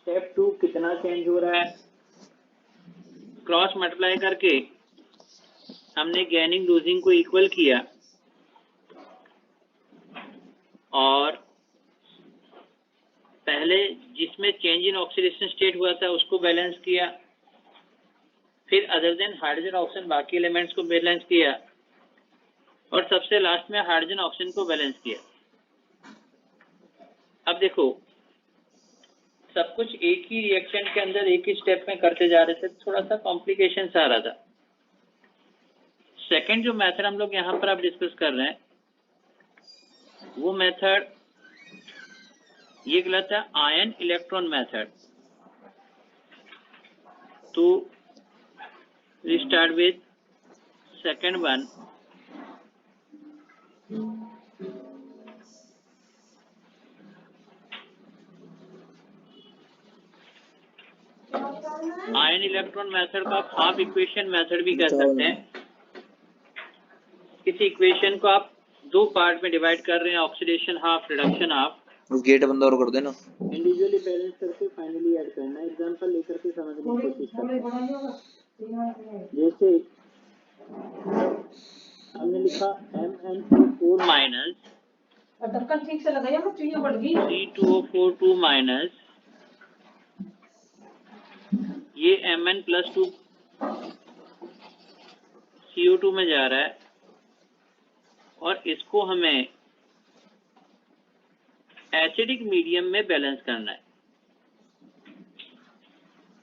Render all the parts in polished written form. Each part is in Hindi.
स्टेप 2 कितना चेंज हो रहा है, क्रॉस मल्टीप्लाई करके हमने गेनिंग लूजिंग को इक्वल किया और पहले जिसमें चेंज इन ऑक्सीडेशन स्टेट हुआ था उसको बैलेंस किया, फिर अदर देन हाइड्रोजन ऑक्सीजन बाकी एलिमेंट्स को बैलेंस किया और सबसे लास्ट में हाइड्रोजन ऑक्सीजन को बैलेंस किया। अब देखो सब कुछ एक ही रिएक्शन के अंदर एक ही स्टेप में करते जा रहे थे, थोड़ा सा कॉम्प्लिकेशन आ रहा था। सेकंड जो मेथड हम लोग यहाँ पर अब डिस्कस कर रहे हैं वो मेथड ये कहलाता है आयन इलेक्ट्रॉन मेथड। तो we start with second one. Ion electron method को आप हाफ इक्वेशन मेथड भी कह सकते हैं। किसी इक्वेशन को आप दो पार्ट में डिवाइड कर रहे हैं, ऑक्सीडेशन हाफ, रिडक्शन हाफ। गेट बंद और कर देना, इंडिविजुअली बैलेंस करके फाइनली ऐड करना है। एग्जांपल लेकर के समझने की कोशिश करते हैं। जैसे हमने लिखा MnO4 माइनस ढक्कन ठीक से लगाइए, वो चुइयां बढ़ गई। C2O4 2 माइनस ये Mn+2 CO2 में जा रहा है और इसको हमें एसिडिक मीडियम में बैलेंस करना है।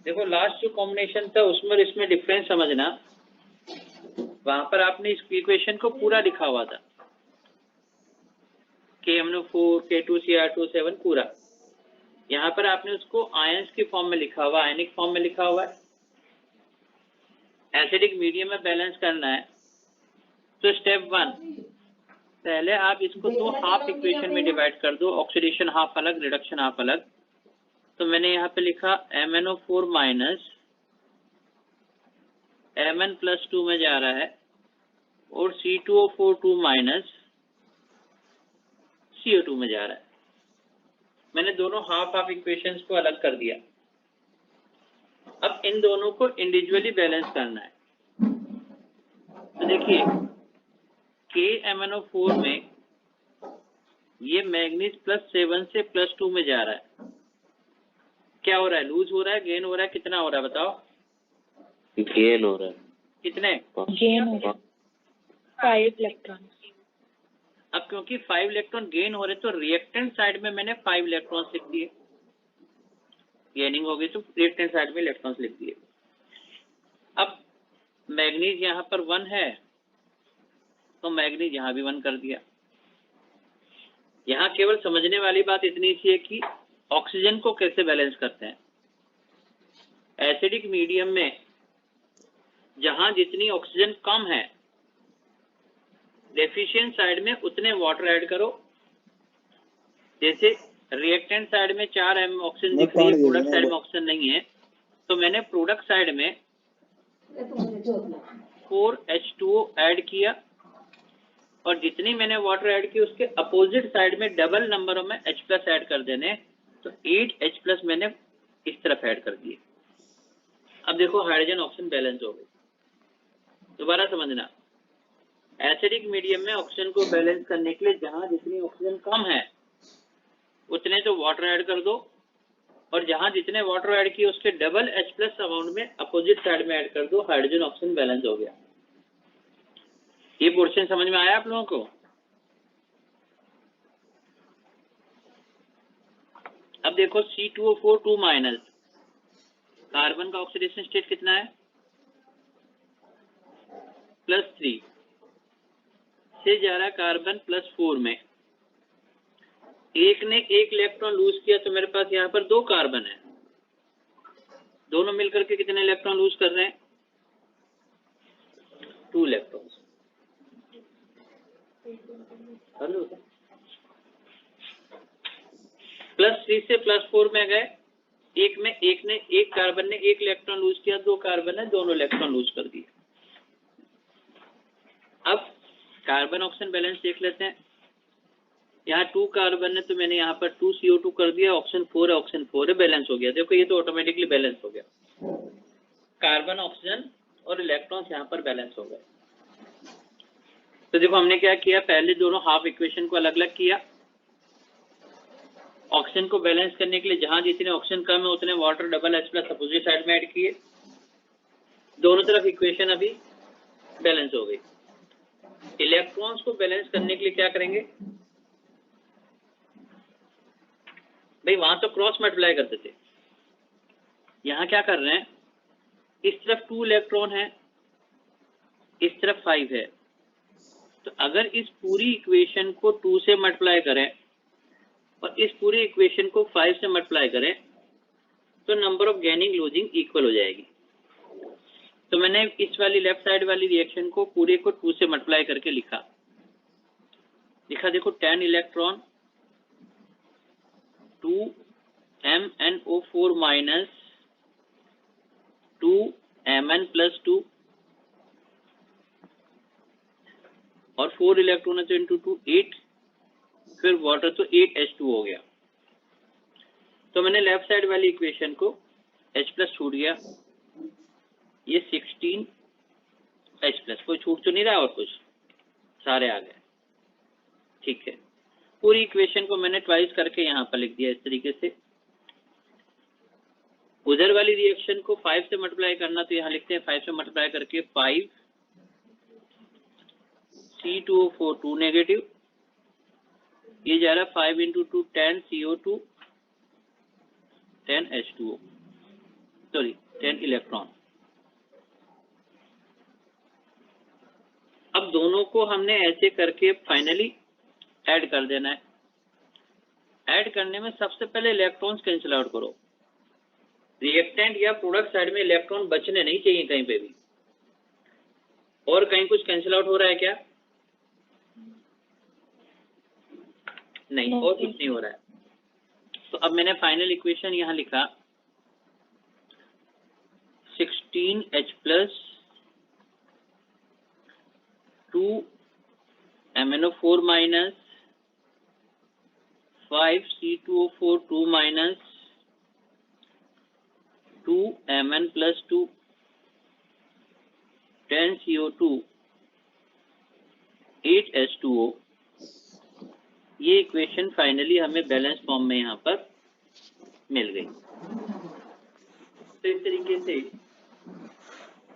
देखो लास्ट जो कॉम्बिनेशन था उसमें और इसमें डिफरेंस समझना, वहां पर आपने इस इक्वेशन को पूरा लिखा हुआ था KMnO4 K2Cr2 पूरा। यहाँ पर आपने उसको आयंस की फॉर्म में लिखा हुआ, आयनिक फॉर्म में लिखा हुआ है। एसिडिक मीडियम में बैलेंस करना है। तो स्टेप 1 पहले आप इसको दो हाफ इक्वेशन में डिवाइड कर दो, ऑक्सीडेशन हाफ अलग, रिडक्शन हाफ अलग। तो मैंने यहाँ पे लिखा MnO4 माइनस Mn+2 में जा रहा है और C2O4 2 माइनस CO2 में जा रहा है। मैंने दोनों हाफ हाफ इक्वेशंस को अलग कर दिया। अब इन दोनों को इंडिविजुअली बैलेंस करना है। तो देखिए KMnO4 में ये मैग्नीज +7 से +2 में जा रहा है। क्या हो रहा है, लूज हो रहा है, गेन हो रहा है, कितना हो रहा है बताओ? गेन हो रहा है। कितने? गेन हो रहा है 5 इलेक्ट्रॉन। अब क्योंकि 5 इलेक्ट्रॉन गेन हो रहे तो रिएक्टेंट साइड में मैंने 5 इलेक्ट्रॉन्स लिख दिए। गेनिंग हो गई तो रिएक्टेंट साइड में इलेक्ट्रॉन्स लिख दिए। अब मैग्नीज यहाँ पर 1 है तो मैग्नीज यहाँ भी 1 कर दिया। यहाँ केवल समझने वाली बात इतनी सी है कि ऑक्सीजन को कैसे बैलेंस करते हैं। एसिडिक मीडियम में जहां जितनी ऑक्सीजन कम है, डेफिशिएंट साइड में उतने वाटर ऐड करो। जैसे रिएक्टेंट साइड में 4 m ऑक्सीजन दिख रही है, प्रोडक्ट साइड में ऑक्सीजन नहीं है, तो मैंने प्रोडक्ट साइड में 4H2O ऐड किया और जितनी मैंने वाटर ऐड की उसके अपोजिट साइड में डबल नंबर में H+ ऐड कर देने, तो 8H+ मैंने इस तरफ ऐड कर दिए। अब देखो हाइड्रोजन ऑक्सीजन बैलेंस हो गई। दोबारा समझना, एसिडिक मीडियम में ऑक्सीजन को बैलेंस करने के लिए जहां जितनी ऑक्सीजन कम है उतने तो वाटर ऐड कर दो और जहां जितने वाटर ऐड किए उसके डबल H+ अमाउंट में अपोजिट साइड में ऐड कर दो। हाइड्रोजन ऑक्सीजन बैलेंस हो गया। ये पोर्शन समझ में आया आप लोगों को? अब देखो C2O4 2 माइनस, कार्बन का ऑक्सीडेशन स्टेट कितना है? +3 से जा रहा है कार्बन +4 में। एक ने एक इलेक्ट्रॉन लूज किया तो मेरे पास यहाँ पर 2 कार्बन है। दोनों मिलकर के कितने इलेक्ट्रॉन लूज कर रहे हैं? 2 इलेक्ट्रॉन्स। +3 से +4 में गए, एक कार्बन ने एक इलेक्ट्रॉन लूज किया, 2 कार्बन है, दोनों इलेक्ट्रॉन लूज कर दिए। अब कार्बन ऑक्सीजन बैलेंस देख लेते हैं। यहाँ 2 कार्बन है तो मैंने यहाँ पर 2 CO2 कर दिया, ऑक्सीजन 4 है, ऑक्सीजन 4 है, बैलेंस हो गया। देखो ये तो ऑटोमेटिकली बैलेंस हो गया, कार्बन ऑक्सीजन और इलेक्ट्रॉन्स यहाँ पर बैलेंस हो गए। तो देखो हमने क्या किया, पहले दोनों हाफ इक्वेशन को अलग अलग किया, ऑक्सीजन को बैलेंस करने के लिए जहां जितने ऑक्सीजन कम है उतने water double H plus opposite side में ऐड किए, दोनों तरफ इक्वेशन अभी बैलेंस हो गई। इलेक्ट्रॉन्स को बैलेंस करने के लिए क्या करेंगे भाई, वहां तो क्रॉस मल्टीप्लाई करते थे, यहाँ क्या कर रहे हैं, इस तरफ 2 इलेक्ट्रॉन है, इस तरफ 5 है, तो अगर इस पूरी इक्वेशन को 2 से मल्टीप्लाई करें और इस पूरी इक्वेशन को 5 से मल्टीप्लाई करें तो number of gaining losing equal हो जाएगी। तो मैंने इस वाली लेफ्ट साइड वाली रिएक्शन को पूरे को 2 से मल्टीप्लाई करके लिखा देखो 10 electron 2 MnO4 minus 2 Mn plus 2 और 4 इलेक्ट्रॉन है तो इंटू 2 8, फिर वाटर तो 8H2 हो गया। तो मैंने लेफ्ट साइड वाली इक्वेशन को H प्लस छूट गया, ये 16H प्लस, कोई छूट तो नहीं रहा और कुछ, सारे आ गए, ठीक है। पूरी इक्वेशन को मैंने ट्वाइस करके यहाँ पर लिख दिया इस तरीके से। उधर वाली रिएक्शन को 5 से मल्टीप्लाई करना तो यहाँ लिखते हैं 5 से मल्टीप्लाई करके 5 C2O4 2 नेगेटिव, ये जा रहा 5 into 2 10 CO2 10 H2O, sorry 10 electron. अब दोनों को हमने ऐसे करके फाइनली ऐड कर देना है। ऐड करने में सबसे पहले इलेक्ट्रॉन्स कैंसिल आउट करो, रिएक्टेंट या प्रोडक्ट साइड में इलेक्ट्रॉन बचने नहीं चाहिए कहीं पे भी। और कहीं कुछ कैंसिल आउट हो रहा है क्या? नहीं, और कुछ नहीं हो रहा है। तो अब मैंने फाइनल इक्वेशन यहाँ लिखा 16H plus 2 MnO4 minus 5 C2O4 2 minus 2 Mn plus 2 10 CO2 8 H2O, ये इक्वेशन फाइनली हमें बैलेंस फॉर्म में यहाँ पर मिल गई। तो इस तरीके से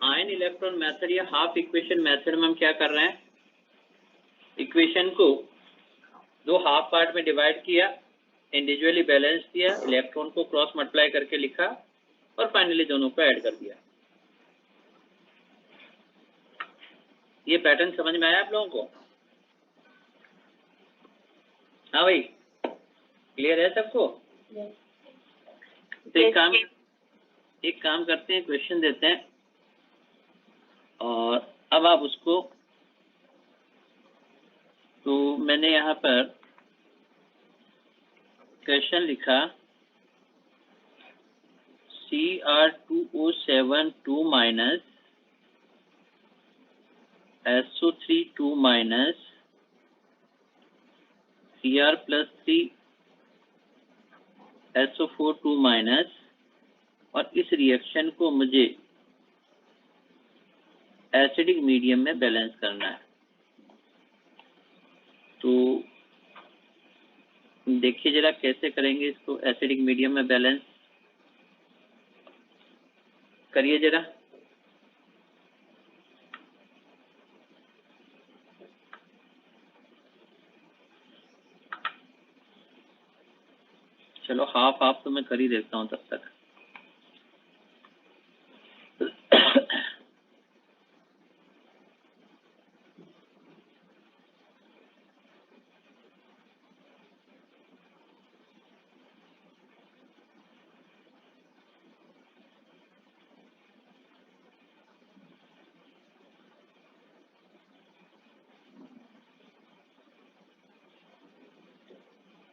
आयन इलेक्ट्रॉन मेथड या हाफ इक्वेशन मेथड में हम क्या कर रहे हैं, इक्वेशन को दो हाफ पार्ट में डिवाइड किया, इंडिविजुअली बैलेंस किया, इलेक्ट्रॉन को क्रॉस मल्टीप्लाई करके लिखा और फाइनली दोनों को ऐड कर दिया। ये पैटर्न समझ में आया आप लोगों को? हाँ भाई, क्लियर है सबको? तो एक काम करते हैं, क्वेश्चन देते हैं और अब आप उसको, तो मैंने यहाँ पर क्वेश्चन लिखा Cr2O7 2 minus SO3 2 minus Cr plus 3 SO4 2 minus, और इस रिएक्शन को मुझे एसिडिक मीडियम में बैलेंस करना है। तो देखिए जरा कैसे करेंगे इसको, एसिडिक मीडियम में बैलेंस करिए जरा। चलो हाफ हाफ तो मैं कर ही देता हूँ तब तक।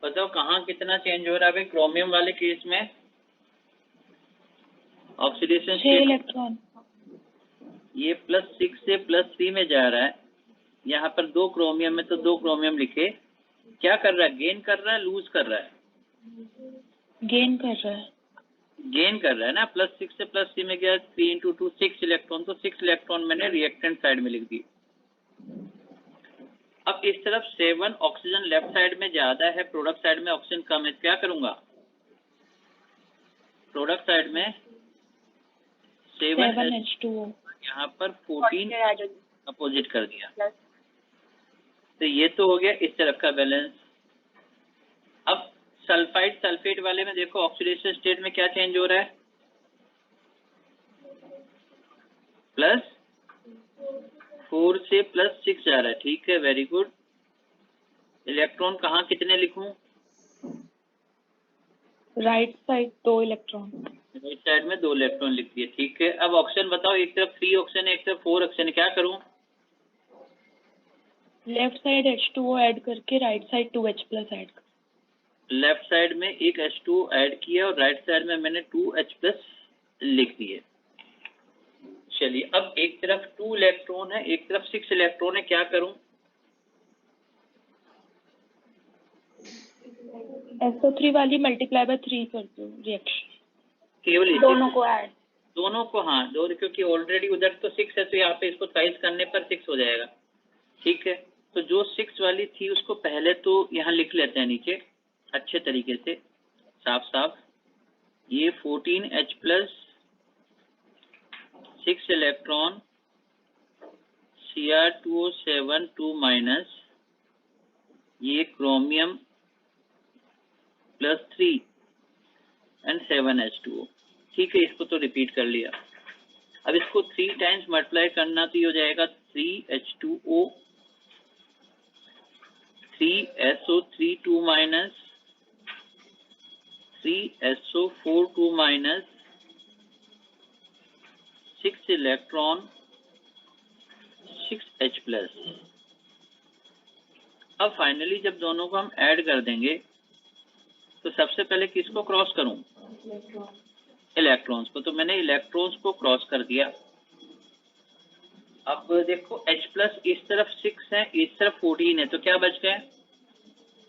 बताओ कहाँ कितना चेंज हो रहा है भाई क्रोमियम वाले केस में? ऑक्सीडेशन 6 इलेक्ट्रॉन, ये +6 से +3 में जा रहा है। यहाँ पर 2 क्रोमियम में तो 2 क्रोमियम लिखे, क्या कर रहा है, गेन कर रहा है, लूज कर रहा है? गेन कर रहा है। गेन कर रहा है ना, +6 से +3 में गया, 3 × 2 6 इलेक्ट्रॉन, तो 6 इलेक्ट्रॉन मैंने रिएक्टेंट साइड में लिख दी। अब इस तरफ 7 ऑक्सीजन लेफ्ट साइड में ज्यादा है, प्रोडक्ट साइड में ऑक्सीजन कम है, क्या करूंगा? प्रोडक्ट साइड में 7 H2O यहाँ पर 14 अपोजिट कर दिया, तो ये तो हो गया इस तरफ का बैलेंस। अब सल्फाइड सल्फेट वाले में देखो ऑक्सीडेशन स्टेट में क्या चेंज हो रहा है, +4 से +6 जा रहा है, ठीक है, वेरी गुड। इलेक्ट्रॉन कहाँ कितने लिखूं? Right side 2 electron. Right side में 2 इलेक्ट्रॉन लिख दिए, ठीक है। अब ऑक्सीजन बताओ, एक तरफ 3 ऑक्सीजन है, एक तरफ 4 ऑक्सीजन है, क्या करूं? लेफ्ट साइड H2O ऐड करके राइट साइड 2H+ ऐड कर। लेफ्ट साइड में एक H2 ऐड किया और राइट साइड में मैंने 2H+ लिख दिए। चलिए, अब एक तरफ 2 इलेक्ट्रॉन है, एक तरफ 6 इलेक्ट्रॉन है, क्या करूं? SO3 वाली मल्टीप्लाई बाय 3 कर दो रिएक्शन, केवल दोनों को ऐड। दोनों को, हाँ, दो, क्योंकि ऑलरेडी उधर तो 6 है, तो यहाँ पे इसको ट्वाइस करने पर 6 हो जाएगा, ठीक है। तो जो 6 वाली थी उसको पहले तो यहाँ लिख लेते हैं नीचे अच्छे तरीके से, साफ साफ। ये 14H+, 6 इलेक्ट्रॉन, Cr2O7 2-, ये क्रोमियम +3 एंड 7H2O, ठीक है। इसको तो रिपीट कर लिया। अब इसको 3 टाइम्स मल्टीप्लाई करना, तो ये हो जाएगा 3H2O, 3SO3 2-, 3SO4 2-, 6 electron, 6H+। अब फाइनली जब दोनों को हम ऐड कर देंगे तो सबसे पहले किसको क्रॉस करूं? इलेक्ट्रॉन्स को। तो मैंने इलेक्ट्रॉन्स को क्रॉस कर दिया। अब देखो H+ इस तरफ 6 है, इस तरफ 14 है, तो क्या बच गए?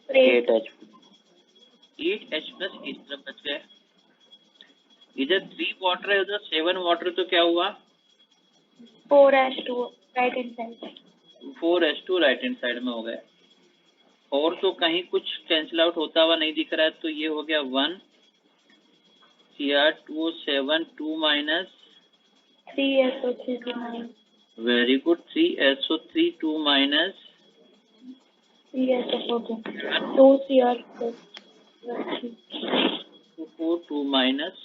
8H+। 8H+ इस तरफ बच गए। इधर 3 वाटर है, उधर 7 वाटर, तो क्या हुआ? 4H2O right hand side. 4H2 right hand side में हो गए। और तो कहीं कुछ कैंसिल आउट होता हुआ नहीं दिख रहा है, तो ये हो गया 1 Cr2O7 2-, 3SO3 2-, very good, 3SO3 2-, 3SO4 2Cr+, 4 2-,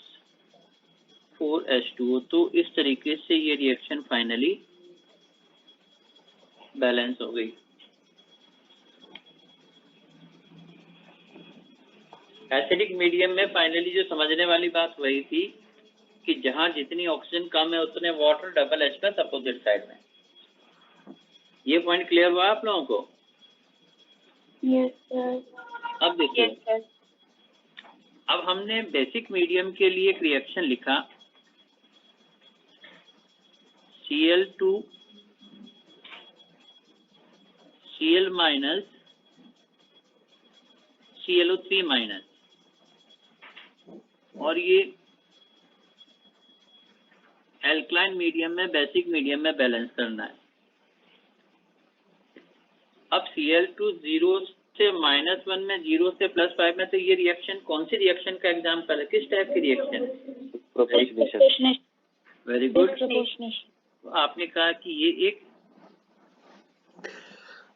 4H2O। तो इस तरीके से ये रिएक्शन फाइनली बैलेंस हो गई। एसिडिक मीडियम में फाइनली जो समझने वाली बात वही थी कि जहां जितनी ऑक्सीजन कम है उतने water, double H+ opposite side में। ये पॉइंट क्लियर हुआ आप लोगों को? Yes sir. अब देखिए, अब हमने बेसिक मीडियम के लिए एक रिएक्शन लिखा, Cl2 Cl- ClO3-, और ये एल्कलाइन मीडियम में, बेसिक मीडियम में बैलेंस करना है। अब Cl2 0 से -1 में, 0 से +5 में, तो ये रिएक्शन कौन सी रिएक्शन का एग्जांपल है? किस टाइप की रिएक्शन? प्रोपोर्शनेशन। Very good. तो आपने कहा कि ये एक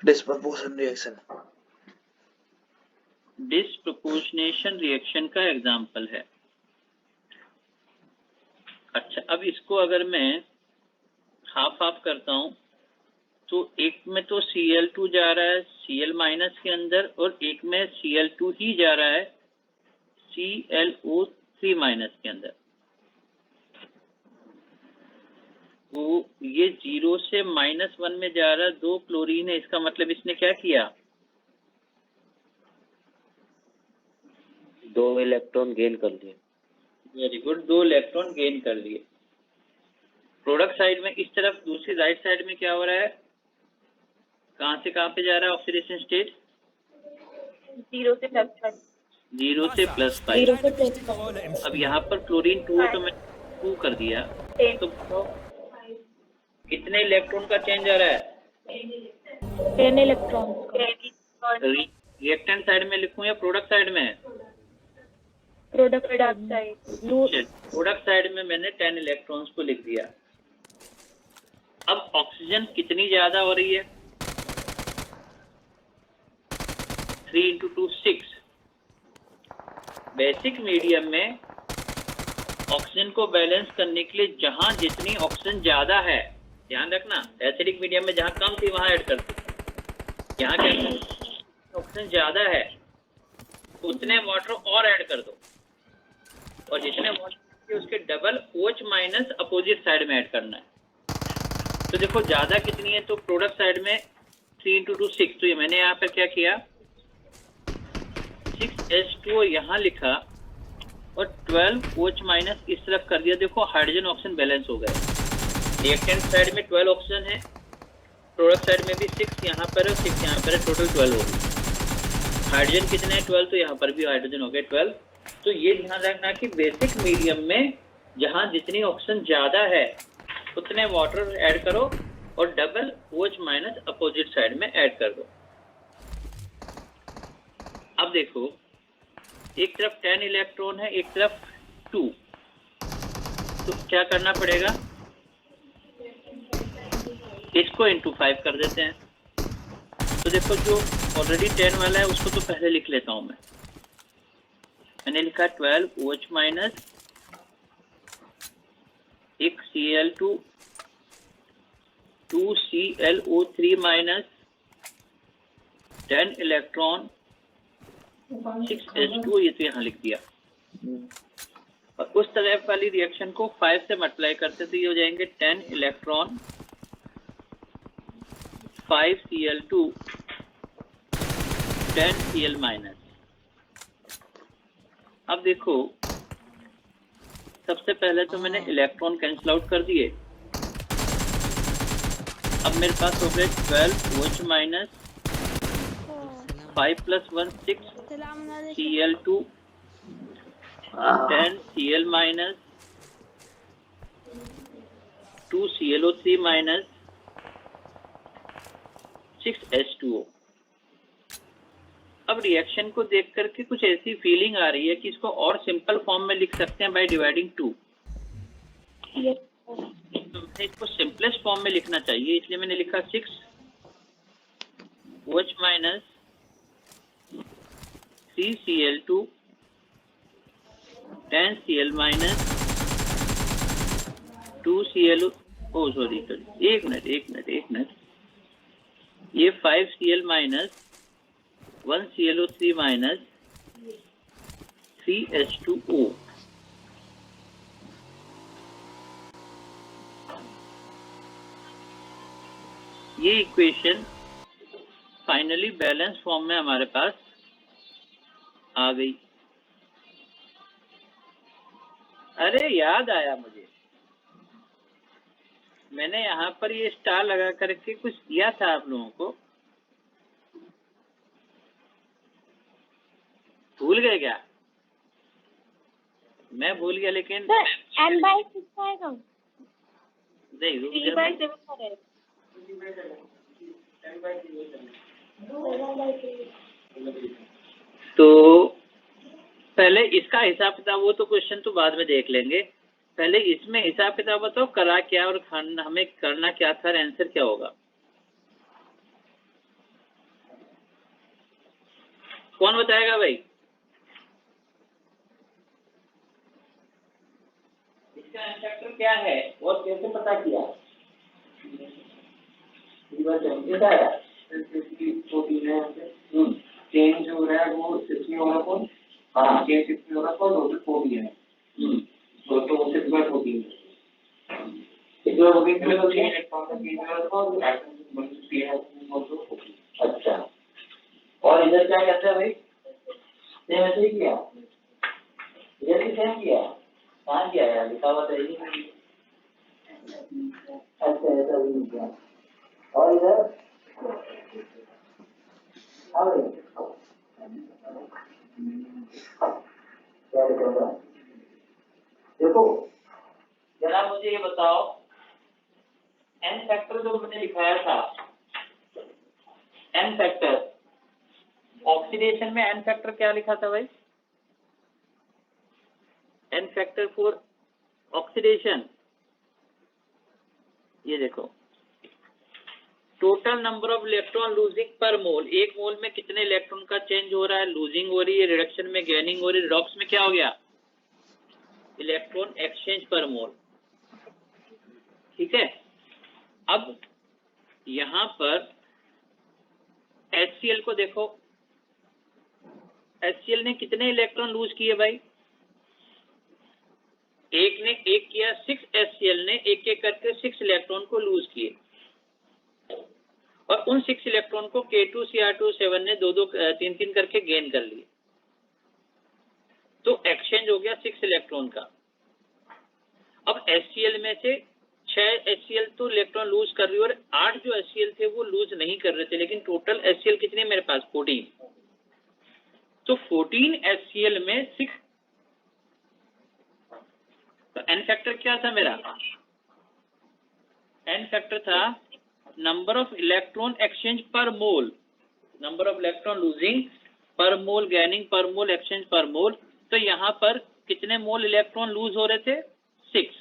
डिस्प्रपोर्शन रिएक्शन, डिस्प्रपोर्शनेशन रिएक्शन का एग्जांपल है। अच्छा, अब इसको अगर मैं हाफ हाफ करता हूं, तो एक में तो Cl2 जा रहा है Cl- के अंदर, और एक में Cl2 ही जा रहा है ClO3- के अंदर। तो ये 0 से -1 में जा रहा है, 2 क्लोरीन है, इसका मतलब इसने क्या किया? 2 इलेक्ट्रॉन गेन कर लिए। वेरी गुड, 2 इलेक्ट्रॉन गेन कर लिए। प्रोडक्ट साइड में इस तरफ दूसरी राइट साइड में क्या हो रहा है? कहां से कहां पे जा रहा है ऑक्सीडेशन स्टेट? 0 से +5 0 से +5। 0 से +5 अब यहाँ पर क्लोरीन 2 है तो मैं 2 कर दिया। तो कितने इलेक्ट्रॉन का चेंज आ रहा है? 10 इलेक्ट्रॉन। रिएक्टेंट साइड में लिखूं या प्रोडक्ट साइड में? Product side. प्रोडक्ट साइड में मैंने 10 इलेक्ट्रॉन्स को लिख दिया। अब ऑक्सीजन कितनी ज्यादा हो रही है? 3 × 2 6। बेसिक मीडियम में ऑक्सीजन को बैलेंस करने के लिए जहां जितनी ऑक्सीजन ज्यादा है, ध्यान रखना, एसिडिक मीडियम में जहां कम थी वहां ऐड कर दो। यहाँ क्या ऑक्सीजन ज्यादा है उतने वाटर और ऐड कर दो, और जितने वाटर उसके डबल OH- अपोजिट साइड में ऐड करना है। तो देखो ज्यादा कितनी है, तो प्रोडक्ट साइड में 3 × 2 6। तो ये मैंने यहाँ पर क्या किया, 6H2O यहाँ लिखा और 12 OH- इस तरफ कर दिया। देखो हाइड्रोजन ऑक्सीजन बैलेंस हो गए। रिएक्टेंट साइड में 12 ऑक्सीजन है, प्रोडक्ट साइड में भी 6 यहाँ पर है और 6 यहाँ पर है, टोटल 12 हो गई। हाइड्रोजन कितने हैं? 12। तो यहाँ पर भी हाइड्रोजन हो गए 12। तो ये ध्यान रखना कि बेसिक मीडियम में जहाँ जितनी ऑक्सीजन ज्यादा है उतने वाटर ऐड करो और डबल OH- अपोजिट साइड में ऐड कर दो। अब देखो एक तरफ 10 इलेक्ट्रॉन है, एक तरफ 2। तो क्या करना पड़ेगा, इसको × 5 कर देते हैं। तो देखो जो ऑलरेडी 10 वाला है उसको तो पहले लिख लेता हूं मैंने लिखा 12 OH- एक Cl2 2 ClO3- 10 इलेक्ट्रॉन 6H2O, ये तो यहाँ लिख दिया। और उस तरफ वाली रिएक्शन को 5 से मल्टीप्लाई करते तो ये हो जाएंगे 10 इलेक्ट्रॉन 5 Cl2 10 Cl-। अब देखो सबसे पहले तो मैंने इलेक्ट्रॉन कैंसिल आउट कर दिए। अब मेरे पास हो गए 12 OH- 5 + 1 6 Cl2 10 Cl- 2 ClO3- 6H2O। अब रिएक्शन को देख करके कुछ ऐसी फीलिंग आ रही है कि इसको और सिंपल फॉर्म में लिख सकते हैं बाय डिवाइडिंग 2। तो मुझे इसको सिंपलेस्ट फॉर्म में लिखना चाहिए, इसलिए मैंने लिखा 6 OH- 3 Cl2 10 Cl- 2 ClO, sorry एक मिनट, ये 5 Cl- 1 ClO3- 3H2O। ये इक्वेशन फाइनली बैलेंस फॉर्म में हमारे पास आ गई। अरे याद आया मुझे, मैंने यहाँ पर ये स्टार लगा करके कुछ दिया था आप लोगों को, भूल गए क्या? मैं भूल गया लेकिन n/6 आएगा। नहीं, 3/7 तो पहले इसका हिसाब किताब, वो तो क्वेश्चन तो बाद में देख लेंगे, पहले इसमें हिसाब किताब बताओ करा क्या और हमें करना क्या था, आंसर क्या होगा? कौन बताएगा भाई? इसका आंसर क्या है और कैसे पता किया? चेंज हो रहा है वो इसमें हो रहा कौन? हाँ, चेंज इसमें हो रहा कौन? वो प्रोटीन है। तो सिर्फ प्रोटीन है। इधर हो गई तो चेंज इलेक्ट्रॉन का चेंज हो रहा था और एटम बन चुकी है वो। अच्छा, और इधर क्या कहते हैं भाई? सेम ऐसे ही किया, इधर भी सेम किया, कहाँ किया यार? लिखा हुआ तो यही नहीं। अच्छा, ऐसा भी नहीं किया। और इधर क्या लिखा? देखो जरा मुझे ये बताओ, n फैक्टर जो मैंने लिखाया था, n फैक्टर ऑक्सीडेशन में n फैक्टर क्या लिखा था भाई? n फैक्टर फॉर ऑक्सीडेशन, ये देखो, total number of electron losing पर मोल, एक मोल में कितने इलेक्ट्रॉन का चेंज हो रहा है, लूजिंग हो रही है, रिडक्शन में गेनिंग हो रही है, रिडॉक्स में क्या हो गया, इलेक्ट्रॉन एक्सचेंज पर मोल। ठीक है, अब यहां पर HCl को देखो, HCl ने कितने इलेक्ट्रॉन लूज किए भाई? एक ने एक किया, 6 HCl ने एक एक करके 6 इलेक्ट्रॉन को लूज किए, और उन 6 इलेक्ट्रॉन को K2Cr2 7 ने 2-2 3-3 करके गेन कर लिए, तो एक्सचेंज हो गया 6 इलेक्ट्रॉन का। अब HCl में से 6 HCl तो इलेक्ट्रॉन लूज कर रही है, और 8 जो HCl थे वो लूज नहीं कर रहे थे, लेकिन टोटल HCl कितने मेरे पास? 14। तो 14 HCl में 6, तो n फैक्टर क्या था मेरा? n फैक्टर था नंबर ऑफ इलेक्ट्रॉन एक्सचेंज पर मोल, नंबर ऑफ इलेक्ट्रॉन लूजिंग पर मोल, गेनिंग पर मोल, एक्सचेंज पर मोल। तो यहाँ पर कितने मोल इलेक्ट्रॉन लूज हो रहे थे? 6।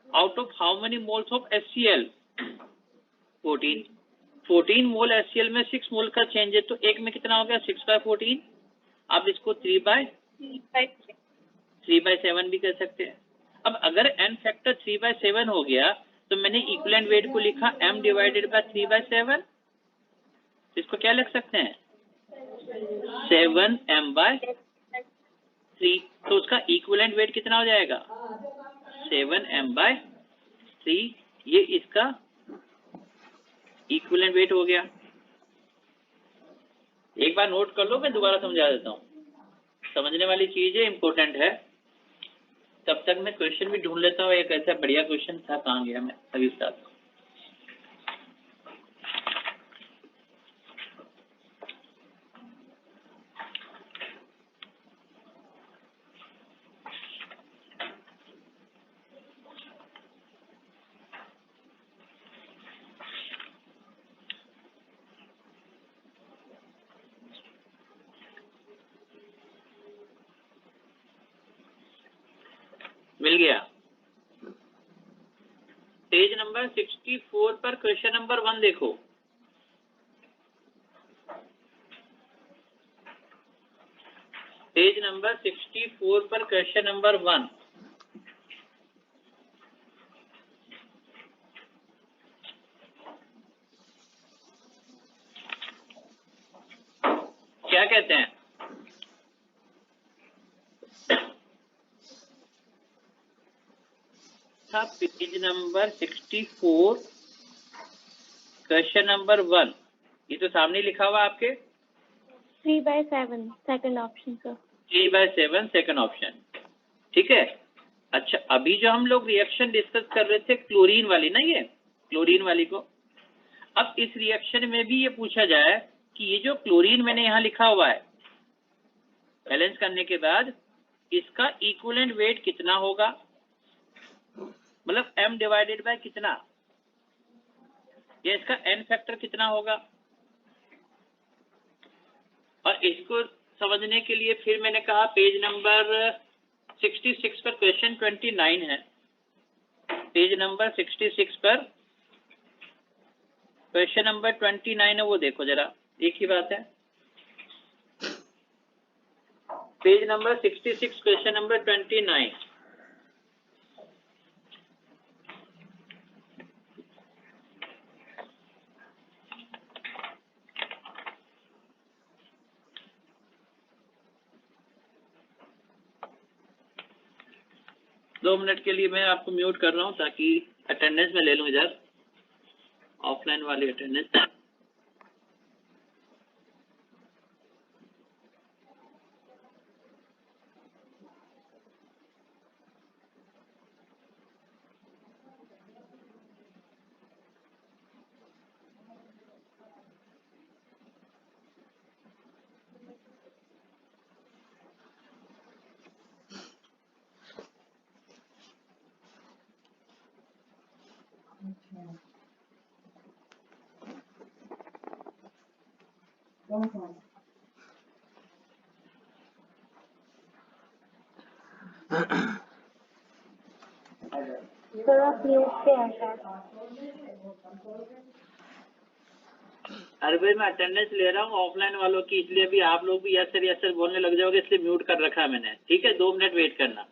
Out of how many moles of HCl? 14। 14 mole HCl में 6 मोल का चेंज है, तो एक में कितना हो गया? 6/14। आप इसको 3/7 भी कर सकते हैं। अब अगर n फैक्टर 3/7 हो गया, तो मैंने इक्विवेलेंट वेट को लिखा m डिवाइडेड बाय 3/7, इसको क्या लिख सकते हैं? 7m/3। तो उसका इक्विवेलेंट वेट कितना हो जाएगा? 7m/3। ये इसका इक्विवेलेंट वेट हो गया। एक बार नोट कर लो, मैं दोबारा समझा देता हूँ, समझने वाली चीज है, इंपॉर्टेंट है। तब तक मैं क्वेश्चन भी ढूंढ लेता हूँ, एक ऐसा बढ़िया क्वेश्चन था, कहाँ गया मैं अभी साथ। मिल गया। पेज नंबर 64 पर क्वेश्चन नंबर 1 देखो। पेज नंबर 64 पर क्वेश्चन नंबर 1। क्या कहते हैं? पेज नंबर 64 क्वेश्चन नंबर 1, ये तो सामने लिखा हुआ आपके 3/7 second option sir. 3/7 second option, ठीक है। अच्छा, अभी जो हम लोग रिएक्शन डिस्कस कर रहे थे क्लोरीन वाली ना, ये क्लोरीन वाली को, अब इस रिएक्शन में भी ये पूछा जाए कि ये जो क्लोरीन मैंने यहाँ लिखा हुआ है, बैलेंस करने के बाद इसका इक्विवेलेंट वेट कितना होगा, मतलब m डिवाइडेड बाय कितना, या इसका n फैक्टर कितना होगा। और इसको समझने के लिए फिर मैंने कहा पेज नंबर 66 पर क्वेश्चन 29 है। पेज नंबर 66 पर क्वेश्चन नंबर 29 है, वो देखो जरा, एक ही बात है। Page number 66 question number 29। दो मिनट के लिए मैं आपको म्यूट कर रहा हूं ताकि अटेंडेंस में ले लूं, इधर ऑफलाइन वाली अटेंडेंस। सर आप म्यूट पे हैं शायद। अरे भाई मैं अटेंडेंस ले रहा हूँ ऑफलाइन वालों की, इसलिए भी आप लोग भी यस सर बोलने लग जाओगे, इसलिए म्यूट कर रखा है मैंने। ठीक है, 2 मिनट वेट करना।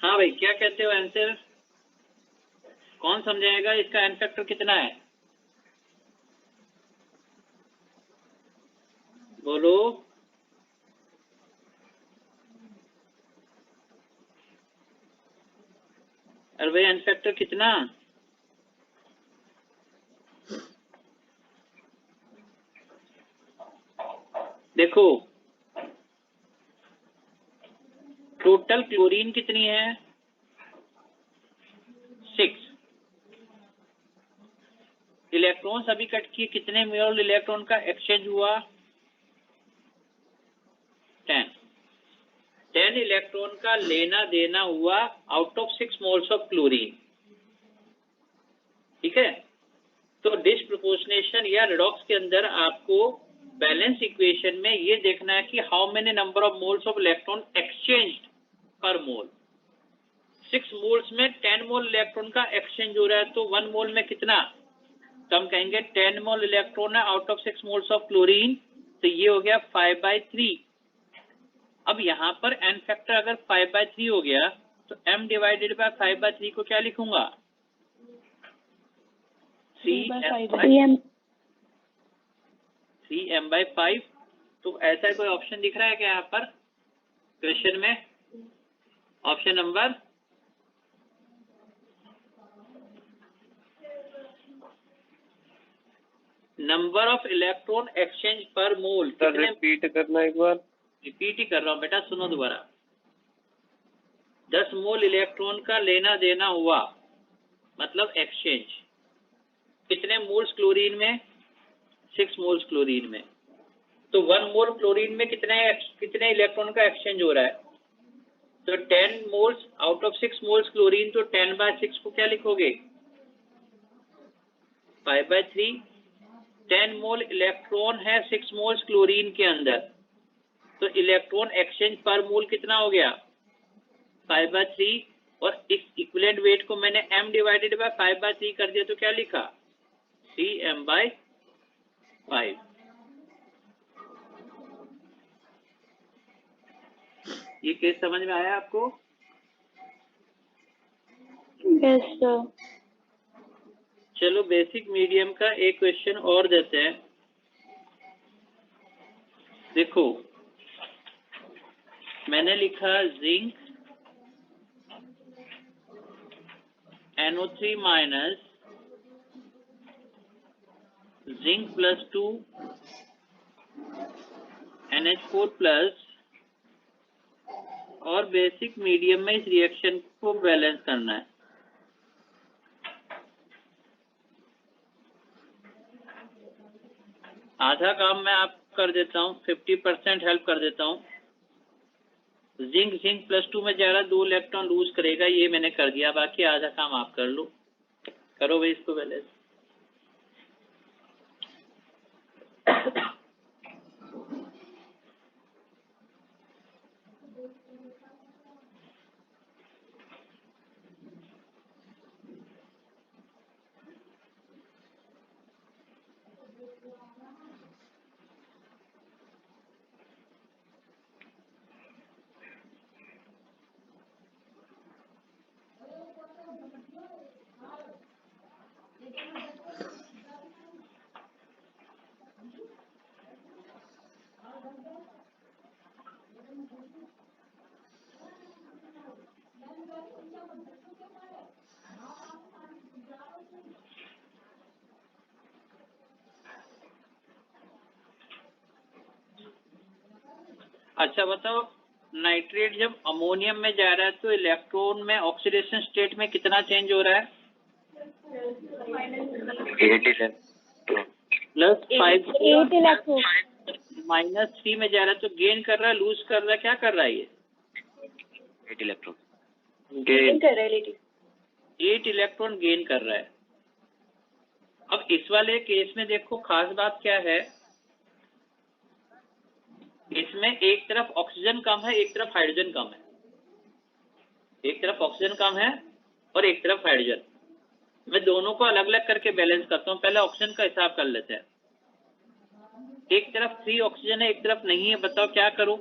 हाँ भाई, क्या कहते हो आंसर? कौन समझाएगा इसका एन फैक्टर कितना है? बोलो। अरे भाई एन फैक्टर कितना? देखो, टोटल क्लोरीन कितनी है? 6। इलेक्ट्रॉन सभी कट किए, कितने मोल इलेक्ट्रॉन का एक्सचेंज हुआ? 10। 10 इलेक्ट्रॉन का लेना देना हुआ out of 6 moles of chlorine. ठीक है, तो डिस्प्रोपोर्शनेशन या रिडॉक्स के अंदर आपको बैलेंस इक्वेशन में ये देखना है कि how many number of moles of electron exchanged पर मोल। 6 मोल्स में 10 मोल इलेक्ट्रॉन का एक्सचेंज हो रहा है, तो 1 मोल में कितना? तो हम कहेंगे 10 मोल इलेक्ट्रॉन है out of 6 moles of chlorine, तो ये हो गया 5/3। अब यहाँ पर एन फैक्टर अगर 5/3 हो गया तो m डिवाइडेड बाय 5/3 को क्या लिखूंगा? 3m/5। तो ऐसा कोई ऑप्शन दिख रहा है क्या यहाँ पर क्वेश्चन में? Option number number of electron exchange पर मोल। रिपीट करना एक बार। रिपीट ही कर रहा हूँ बेटा, सुनो दोबारा। 10 मोल इलेक्ट्रॉन का लेना देना हुआ, मतलब एक्सचेंज। कितने मोल्स क्लोरीन में? 6 मोल्स क्लोरीन में। तो 1 मोल क्लोरीन में कितने इलेक्ट्रॉन का एक्सचेंज हो रहा है? तो 10 moles out of 6 moles chlorine, तो 10/6 को क्या लिखोगे? 5/3। 10 मोल इलेक्ट्रॉन है 6 मोल्स क्लोरीन के अंदर, तो इलेक्ट्रॉन एक्सचेंज पर मोल कितना हो गया? 5/3। और इस इक्विवेलेंट वेट को मैंने m डिवाइडेड बाय 5/3 कर दिया, तो क्या लिखा? 3m/5। ये केस समझ में आया आपको? Yes sir. चलो बेसिक मीडियम का एक क्वेश्चन और देते हैं। देखो, मैंने लिखा zinc NO3 minus zinc +2 NH4 plus, और बेसिक मीडियम में इस रिएक्शन को बैलेंस करना है। आधा काम मैं आप कर देता हूँ, 50% हेल्प कर देता हूँ। जिंक +2 में जा रहा, 2 इलेक्ट्रॉन लूज करेगा, ये मैंने कर दिया, बाकी आधा काम आप कर लो। करो भाई इसको बैलेंस। अच्छा बताओ, नाइट्रेट जब अमोनियम में जा रहा है तो इलेक्ट्रॉन में ऑक्सीडेशन स्टेट में कितना चेंज हो रहा है? Eight electron. -3 में जा रहा है तो गेन कर रहा है, लूज कर रहा है, क्या कर रहा है ये? 8 इलेक्ट्रॉन गेन कर रहा है लेडी। 8 इलेक्ट्रॉन गेन कर रहा है। अब इस वाले केस में देखो खास बात क्या है, इसमें एक तरफ ऑक्सीजन कम है, एक तरफ हाइड्रोजन कम है। एक तरफ ऑक्सीजन कम है और एक तरफ हाइड्रोजन। मैं दोनों को अलग अलग करके बैलेंस करता हूँ। पहले ऑक्सीजन का हिसाब कर लेते हैं। एक तरफ 3 ऑक्सीजन है, एक तरफ नहीं है, बताओ क्या करूं?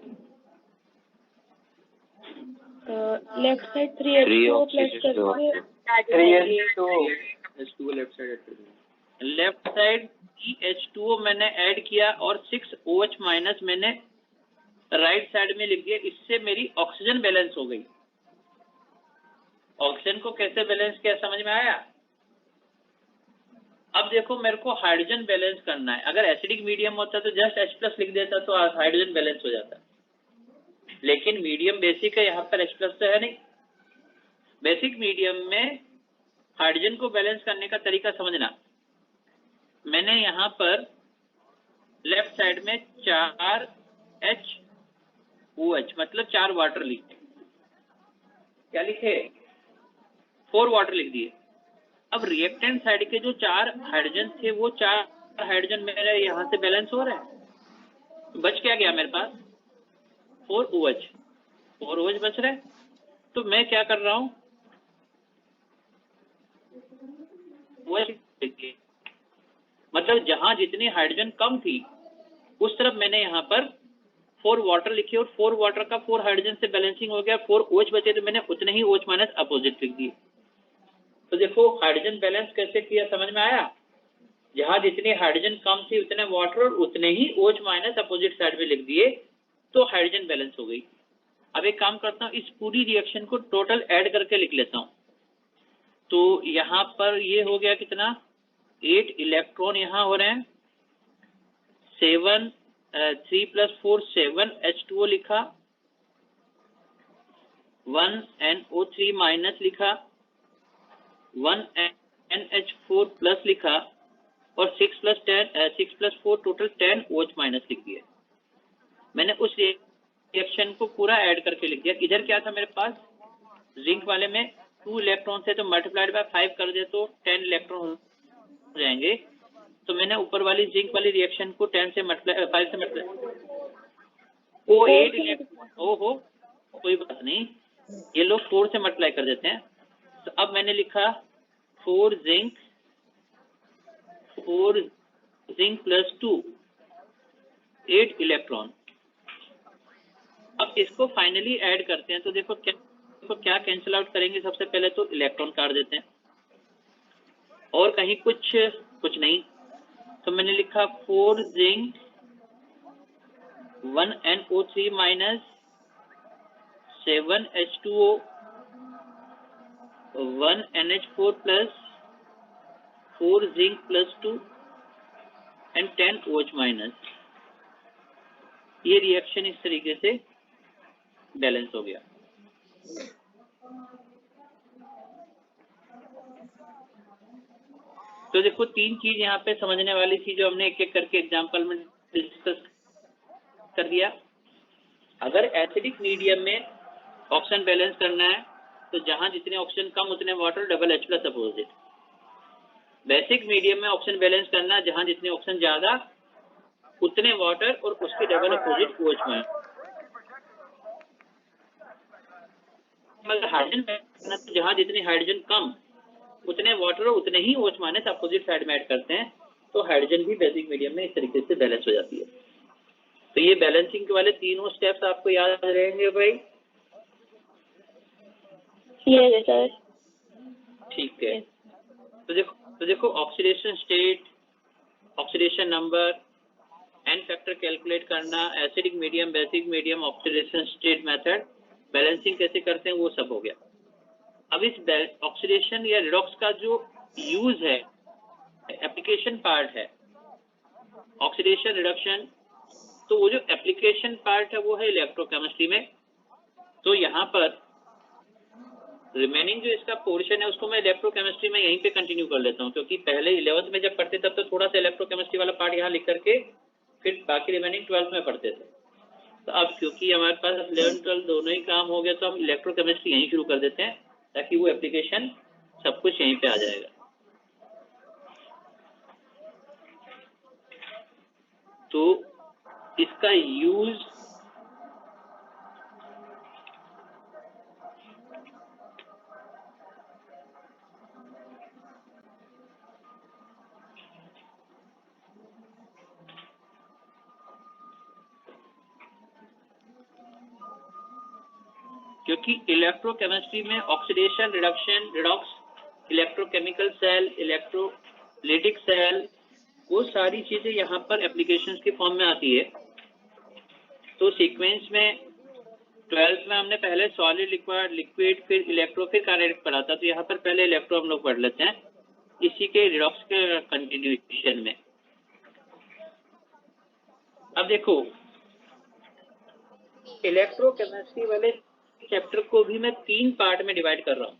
लेफ्ट साइड 3H2O प्लस करके 3H2O left side. Left side 3H2O मैंने ऐड किया और 6OH माइनस मैंने राइट साइड में लिख दिया। इससे मेरी ऑक्सीजन बैलेंस हो गई। ऑक्सीजन को कैसे बैलेंस किया समझ में आया? अब देखो मेरे को हाइड्रोजन बैलेंस करना है। अगर एसिडिक मीडियम होता तो जस्ट H+ लिख देता तो हाइड्रोजन बैलेंस हो जाता, लेकिन मीडियम बेसिक है, यहाँ पर H+ तो है नहीं। बेसिक मीडियम में हाइड्रोजन को बैलेंस करने का तरीका समझना। मैंने यहाँ पर लेफ्ट साइड में 4 HOH मतलब 4 वाटर लिखे। क्या लिखे? 4 वाटर लिख दिए। अब रिएक्टेंट साइड के जो 4 हाइड्रोजन थे वो 4 हाइड्रोजन मेरे यहाँ से बैलेंस हो रहे हैं। बच क्या गया मेरे पास? 4 OH बच रहे। तो मैं क्या कर रहा हूँ, मतलब जहां जितनी हाइड्रोजन कम थी उस तरफ मैंने यहाँ पर 4 वाटर लिखे और 4 वाटर का 4 हाइड्रोजन से बैलेंसिंग हो गया। 4 OH बचे तो मैंने उतने ही OH माइनस अपोजिट लिख दिए। तो देखो हाइड्रोजन बैलेंस कैसे किया समझ में आया? जहां जितनी हाइड्रोजन कम थी उतने वाटर और उतने ही OH माइनस अपोजिट साइड में लिख दिए तो हाइड्रोजन बैलेंस हो गई। अब एक काम करता हूँ, इस पूरी रिएक्शन को टोटल ऐड करके लिख लेता हूँ। तो यहाँ पर ये हो गया कितना? 8 इलेक्ट्रॉन यहाँ हो रहे हैं। 3 + 4 7 H2O लिखा, 1 NO3 माइनस लिखा, 1 NH4 प्लस लिखा और 6 + 4 टोटल 10 OH माइनस लिख दिया। मैंने उस रिएक्शन को पूरा ऐड करके लिख दिया। इधर क्या था मेरे पास? जिंक वाले में 2 इलेक्ट्रॉन थे तो मल्टीप्लाइड बाय 5 कर दे तो 10 इलेक्ट्रॉन हो जाएंगे। तो मैंने ऊपर वाली जिंक वाली रिएक्शन को 10 से मल्टीप्लाई 5 से मल्टीप्लाई, वो 8 इलेक्ट्रॉन, ओहो कोई बात नहीं, ये लोग 4 से मल्टीप्लाई कर देते हैं। तो अब मैंने लिखा 4 जिंक + 2 8 इलेक्ट्रॉन। अब इसको फाइनली ऐड करते हैं तो देखो क्या कैंसिल आउट करेंगे। सबसे पहले तो इलेक्ट्रॉन काट देते हैं और कहीं कुछ नहीं। तो मैंने लिखा 4 zinc 1 NO3 minus 7 H2O 1 NH4 plus 4 zinc + 2 and 10 OH minus. ये रिएक्शन इस तरीके से बैलेंस हो गया। तो देखो तीन चीज यहाँ पे समझने वाली थी जो हमने एक एक करके एग्जाम्पल में डिस्कस कर दिया। अगर एसिडिक मीडियम में ऑक्सीजन बैलेंस करना है तो जहां जितने ऑक्सीजन कम उतने water, double H plus opposite. Basic medium में ऑक्सीजन बैलेंस करना है जहां जितने ऑक्सीजन ज्यादा उतने वाटर और उसके डबल अपोजिट OH में। मतलब हाइड्रोजन करना तो जहां जितने हाइड्रोजन कम उतने वाटर और उतने ही OH माइनस अपोजिट साइड में ऐड करते हैं, तो हाइड्रोजन भी बेसिक मीडियम में इस तरीके से बैलेंस हो जाती है। तो ये बैलेंसिंग के वाले तीनों स्टेप्स आपको याद रहेंगे भाई? Yes sir. ठीक है। तो देखो oxidation state, oxidation number, N factor calculate करना, acidic medium, basic medium, oxidation state method, balancing कैसे करते हैं, वो सब हो गया। अब इस ऑक्सीडेशन या रिडॉक्स का जो यूज है, एप्लीकेशन पार्ट है ऑक्सीडेशन रिडक्शन, तो वो जो एप्लीकेशन पार्ट है वो है इलेक्ट्रोकेमिस्ट्री में। तो यहाँ पर रिमेनिंग जो इसका पोर्शन है उसको मैं इलेक्ट्रोकेमिस्ट्री में यहीं पे कंटिन्यू कर लेता हूँ, क्योंकि पहले 11th में जब पढ़ते तब तो थोड़ा सा इलेक्ट्रोकेमिस्ट्री वाला पार्ट यहाँ लिख करके फिर बाकी रिमेनिंग 12th में पढ़ते थे। तो अब क्योंकि हमारे पास 11th 12th दोनों ही काम हो गया तो हम इलेक्ट्रोकेमिस्ट्री यहीं शुरू कर देते हैं ताकि वो एप्लीकेशन सब कुछ यहीं पे आ जाएगा। तो इसका यूज क्योंकि इलेक्ट्रोकेमिस्ट्री में oxidation, reduction, redox, electrochemical cell, electrolytic cell, वो सारी चीजें यहाँ पर एप्लीकेशंस के फॉर्म में आती है। तो सीक्वेंस में 12th में हमने पहले सॉलिड, लिक्विड, फिर इलेक्ट्रो, फिर काइनेटिक पढ़ा था। तो यहाँ पर पहले इलेक्ट्रो हम लोग पढ़ लेते हैं इसी के रिडॉक्स के कंटिन्यूएशन में। अब देखो इलेक्ट्रोकेमिस्ट्री वाले चैप्टर को भी मैं 3 पार्ट में डिवाइड कर रहा हूँ।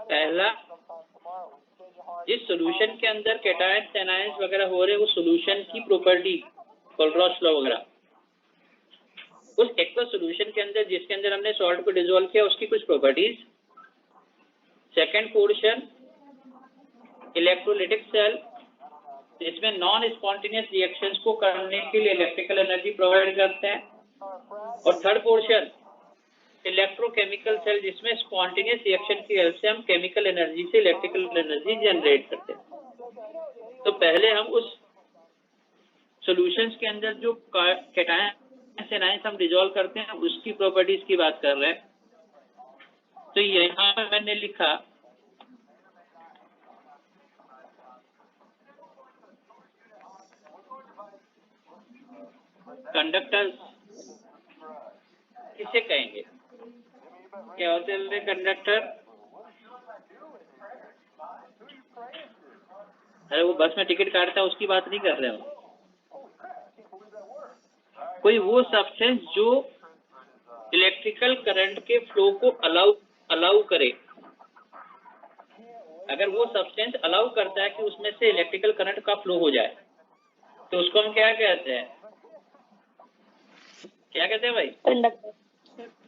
पहला, जिस सॉल्यूशन के अंदर कैटायंस, एनायंस वगैरह हो रहे हैं, वो सॉल्यूशन की प्रॉपर्टी, कोलब्रुक लॉ वगैरह, उस एक्वस सॉल्यूशन के अंदर जिसके अंदर हमने सॉल्ट को डिसॉल्व किया उसकी कुछ properties. Second portion electrolytic cell, जिसमें नॉन स्पॉन्टेनियस रिएक्शंस को करने के लिए इलेक्ट्रिकल एनर्जी प्रोवाइड करते हैं। और थर्ड पोर्शन इलेक्ट्रोकेमिकल सेल, जिसमें स्पॉन्टेनियस रिएक्शन की हेल्प से हम केमिकल एनर्जी से इलेक्ट्रिकल एनर्जी जनरेट करते हैं। तो पहले हम उस सॉल्यूशंस के अंदर जो कैटायंस, एनायंस हम डिसॉल्व करते हैं उसकी प्रॉपर्टीज की बात कर रहे हैं। तो यहाँ पर मैंने लिखा कंडक्टर्स किसे कहेंगे, क्या होते हैं कंडक्टर? अरे वो बस में टिकट काटता है उसकी बात नहीं कर रहे हो। कोई वो सब्सटेंस जो इलेक्ट्रिकल करंट के फ्लो को अलाउ करे। अगर वो सब्सटेंस अलाउ करता है कि उसमें से इलेक्ट्रिकल करंट का फ्लो हो जाए तो उसको हम क्या कहते हैं? क्या कहते हैं भाई?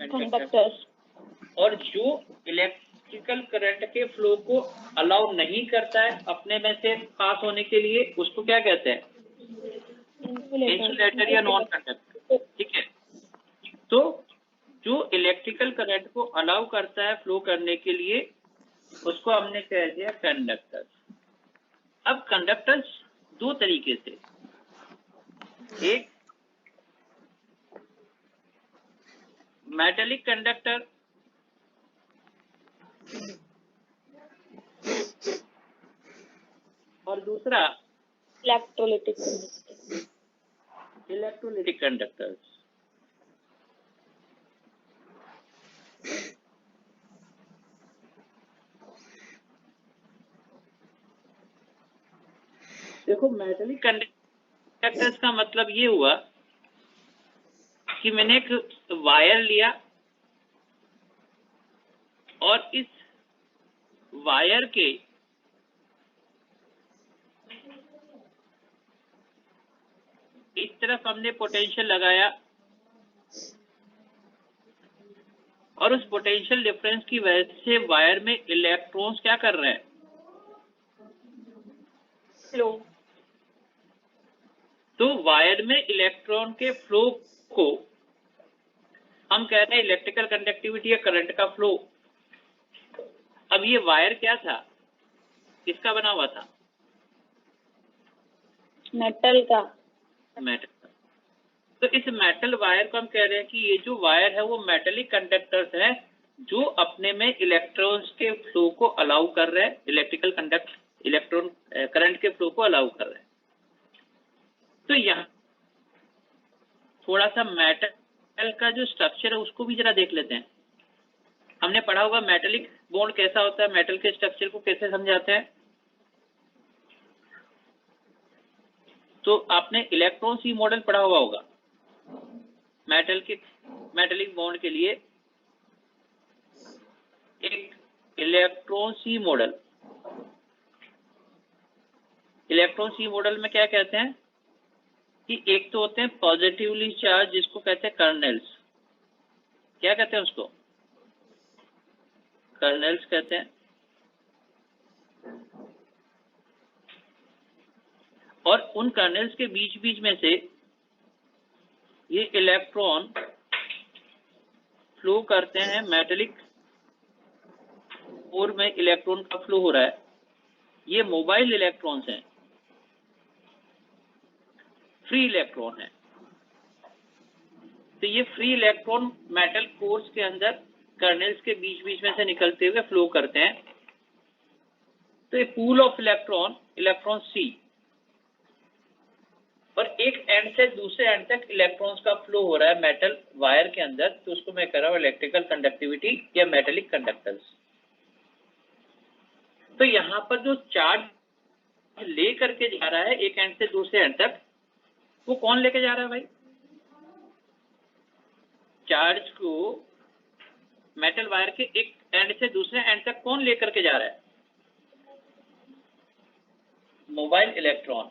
कंडक्टर। और जो इलेक्ट्रिकल करंट के फ्लो को अलाउ नहीं करता है अपने में से पास होने के लिए, उसको क्या कहते हैं? इंसुलेटर या नॉन कंडक्टर। ठीक है। तो जो इलेक्ट्रिकल करंट को अलाउ करता है फ्लो करने के लिए उसको हमने कह दिया कंडक्टर। अब कंडक्टर्स 2 तरीके से, एक मेटेलिक कंडक्टर और दूसरा इलेक्ट्रोलिटिक कंडक्टर्स। देखो मेटेलिक कंडक्टर्स का मतलब ये हुआ कि मैंने एक वायर लिया और इस वायर के इस तरफ हमने पोटेंशियल लगाया और उस पोटेंशियल डिफरेंस की वजह से वायर में इलेक्ट्रॉन्स क्या कर रहे हैं? फ्लो। तो वायर में इलेक्ट्रॉन के फ्लो को हम कह रहे हैं इलेक्ट्रिकल कंडक्टिविटी या करंट का फ्लो। अब ये वायर क्या था, किसका बना हुआ था? मेटल का। मेटल। तो इस मेटल वायर को हम कह रहे हैं कि ये जो वायर है वो मेटेलिक कंडक्टर्स है जो अपने में इलेक्ट्रॉन्स के फ्लो को अलाउ कर रहे हैं, इलेक्ट्रॉन करंट के फ्लो को अलाउ कर रहे हैं। तो यहाँ थोड़ा सा मेटल का जो स्ट्रक्चर है उसको भी जरा देख लेते हैं। हमने पढ़ा होगा मेटेलिक बॉन्ड कैसा होता है, मेटल के स्ट्रक्चर को कैसे समझाते हैं। तो आपने इलेक्ट्रॉन सी मॉडल पढ़ा हुआ होगा। मेटेलिक बॉन्ड के लिए एक इलेक्ट्रॉन सी मॉडल में क्या कहते हैं कि एक तो होते हैं पॉजिटिवली चार्ज, जिसको कहते हैं कर्नेल्स। क्या कहते हैं उसको? कर्नेल्स कहते हैं। और उन कर्नेल्स के बीच बीच में से ये इलेक्ट्रॉन फ्लो करते हैं। मेटेलिक कोर में इलेक्ट्रॉन का फ्लो हो रहा है। ये मोबाइल इलेक्ट्रॉन्स हैं, फ्री इलेक्ट्रॉन है। तो ये फ्री इलेक्ट्रॉन मेटल कोर्स के अंदर कर्नेल्स के बीच बीच में से निकलते हुए फ्लो करते हैं। तो ये पूल ऑफ इलेक्ट्रॉन सी, और एक एंड से दूसरे एंड तक इलेक्ट्रॉन्स का फ्लो हो रहा है मेटल वायर के अंदर। तो उसको मैं कह रहा हूँ इलेक्ट्रिकल कंडक्टिविटी या मेटेलिक कंडक्टर्स। तो यहाँ पर जो चार्ज ले करके जा रहा है एक एंड से दूसरे एंड तक, वो कौन लेके जा रहा है भाई? चार्ज को मेटल वायर के एक एंड से दूसरे एंड तक कौन लेकर के जा रहा है? Mobile electron.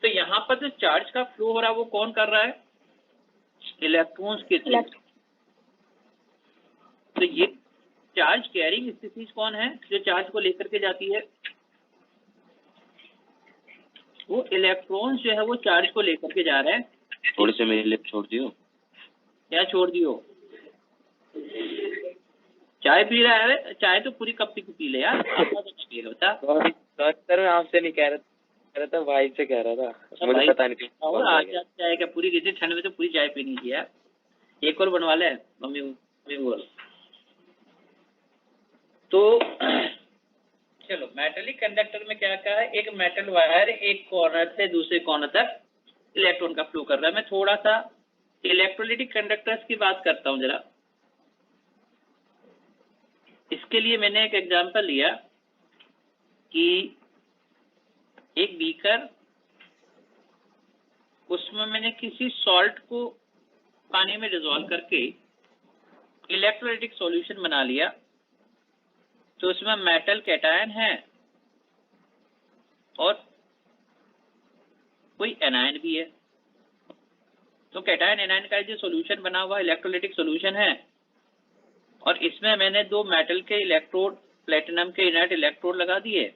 तो यहाँ पर जो चार्ज का फ्लो हो रहा है वो कौन कर रहा है? इलेक्ट्रॉन्स के थ्रू। तो ये चार्ज कैरिंग स्पीसीज कौन है जो चार्ज को लेकर के जाती है? वो इलेक्ट्रॉन्स जो है वो चार्ज को लेकर के जा रहे हैं। थोड़े से मेरी लिप छोड़ दियो। क्या छोड़ दियो? चाय पी रहा है? चाय तो पूरी कप पी ले यार। बता। सर मैं आपसे नहीं कह रहा था, भाई से कह रहा था। मुझे पता नहीं। और आज चाय क्या पूरी किसी ठंड में तो पूरी चाय पीनी थी यार। एक और बनवा ले मम्मी बोल। तो चलो, मेटेलिक कंडक्टर में क्या कहा है? एक मेटल वायर एक कॉर्नर से दूसरे कॉर्नर तक इलेक्ट्रॉन का फ्लो कर रहा है। मैं थोड़ा सा इलेक्ट्रोलाइटिक कंडक्टर्स की बात करता हूं जरा। इसके लिए मैंने एक एग्जांपल लिया कि एक बीकर, उसमें मैंने किसी सॉल्ट को पानी में डिसॉल्व करके इलेक्ट्रोलाइटिक सॉल्यूशन बना लिया। तो उसमें मेटल कैटायन है और कोई एनायन भी है। तो कैटायन एनायन का जो सॉल्यूशन बना हुआ इलेक्ट्रोलाइटिक सॉल्यूशन है, और इसमें मैंने दो मेटल के इलेक्ट्रोड, प्लेटिनम के इनर्ट इलेक्ट्रोड लगा दिए।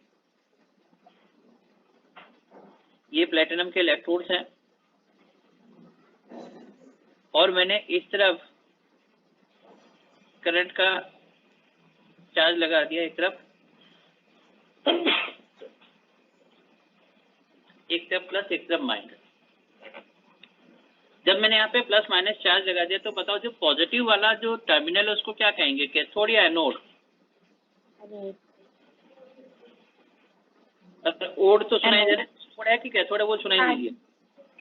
ये प्लेटिनम के इलेक्ट्रोड्स हैं। और मैंने इस तरफ करंट का चार्ज लगा दिया, एक तरफ प्लस एक तरफ माइनस। जब मैंने यहाँ पे प्लस माइनस चार्ज लगा दिया तो बताओ जो पॉजिटिव वाला जो टर्मिनल है उसको क्या कहेंगे? कैथोड या एनोड? ओड तो सुनाई दे रहा है, ओड है कि कैथोड है वो सुनाई दे रही है?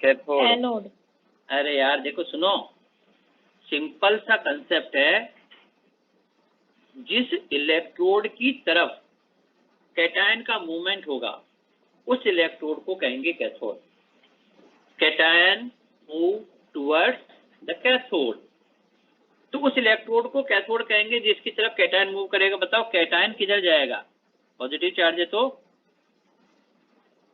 कैथोड। एनोड। अरे यार देखो सुनो, सिंपल सा कंसेप्ट है। जिस इलेक्ट्रोड की तरफ कैटायन का मूवमेंट होगा उस इलेक्ट्रोड को कहेंगे cathode. Cation move towards the cathode, तो उस इलेक्ट्रोड को कैथोड कहेंगे जिसकी तरफ कैटायन मूव करेगा। बताओ कैटायन किधर जाएगा? पॉजिटिव चार्ज है तो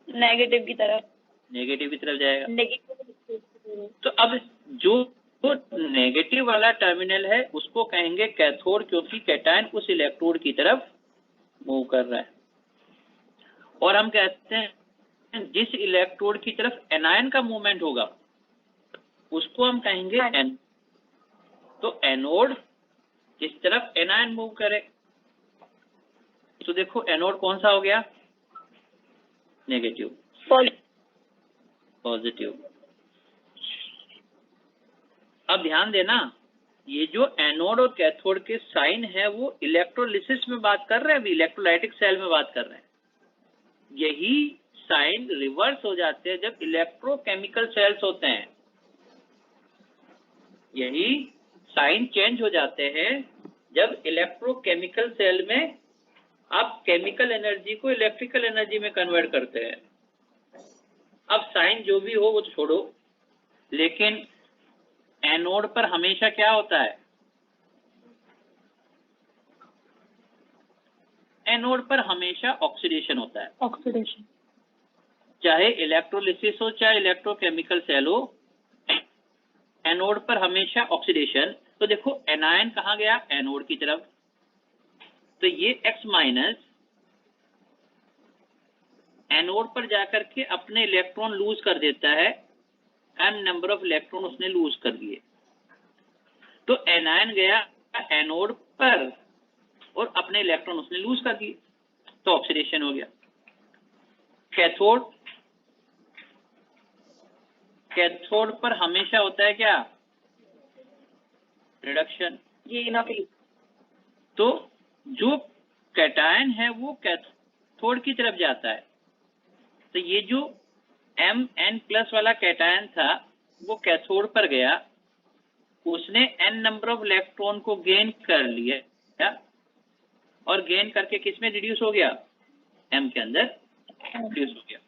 नेगेटिव की तरफ। नेगेटिव की तरफ जाएगा। नेगेटिव। तो अब जो नेगेटिव वाला टर्मिनल है उसको कहेंगे कैथोड, क्योंकि कैटायन उस इलेक्ट्रोड की तरफ मूव कर रहा है। और हम कहते हैं जिस इलेक्ट्रोड की तरफ एनायन का मूवमेंट होगा उसको हम कहेंगे एन। तो एनोड जिस तरफ एनायन मूव करे, तो देखो एनोड कौन सा हो गया? नेगेटिव। पॉजिटिव। अब ध्यान देना, ये जो एनोड और कैथोड के साइन है वो इलेक्ट्रोलिसिस में बात कर रहे हैं, अभी इलेक्ट्रोलाइटिक सेल में बात कर रहे हैं। यही साइन रिवर्स हो जाते हैं जब इलेक्ट्रोकेमिकल सेल्स होते हैं। यही साइन चेंज हो जाते हैं जब इलेक्ट्रोकेमिकल सेल में आप केमिकल एनर्जी को इलेक्ट्रिकल एनर्जी में कन्वर्ट करते हैं। अब साइन जो भी हो वो छोड़ो, लेकिन एनोड पर हमेशा क्या होता है? एनोड पर हमेशा ऑक्सीडेशन होता है। ऑक्सीडेशन। चाहे इलेक्ट्रोलिसिस हो चाहे इलेक्ट्रोकेमिकल सेल हो, एनोड पर हमेशा ऑक्सीडेशन। तो देखो एनायन कहाँ गया? एनोड की तरफ। तो ये X माइनस एनोड पर जाकर के अपने इलेक्ट्रॉन लूज कर देता है, m नंबर ऑफ इलेक्ट्रॉन उसने लूज कर दिए। तो एनायन गया एनोड पर और अपने इलेक्ट्रॉन उसने लूज कर दिए, तो ऑक्सीडेशन हो गया। कैथोड, कैथोड पर हमेशा होता है क्या? रिडक्शन। ये ना फिर तो जो कैटायन है वो कैथोड की तरफ जाता है। तो ये जो Mn+ वाला कैटायन था वो कैथोड पर गया, उसने n नंबर ऑफ इलेक्ट्रॉन को गेन कर लिया और गेन करके किस में रिड्यूस हो गया? M के अंदर रिड्यूस हो गया।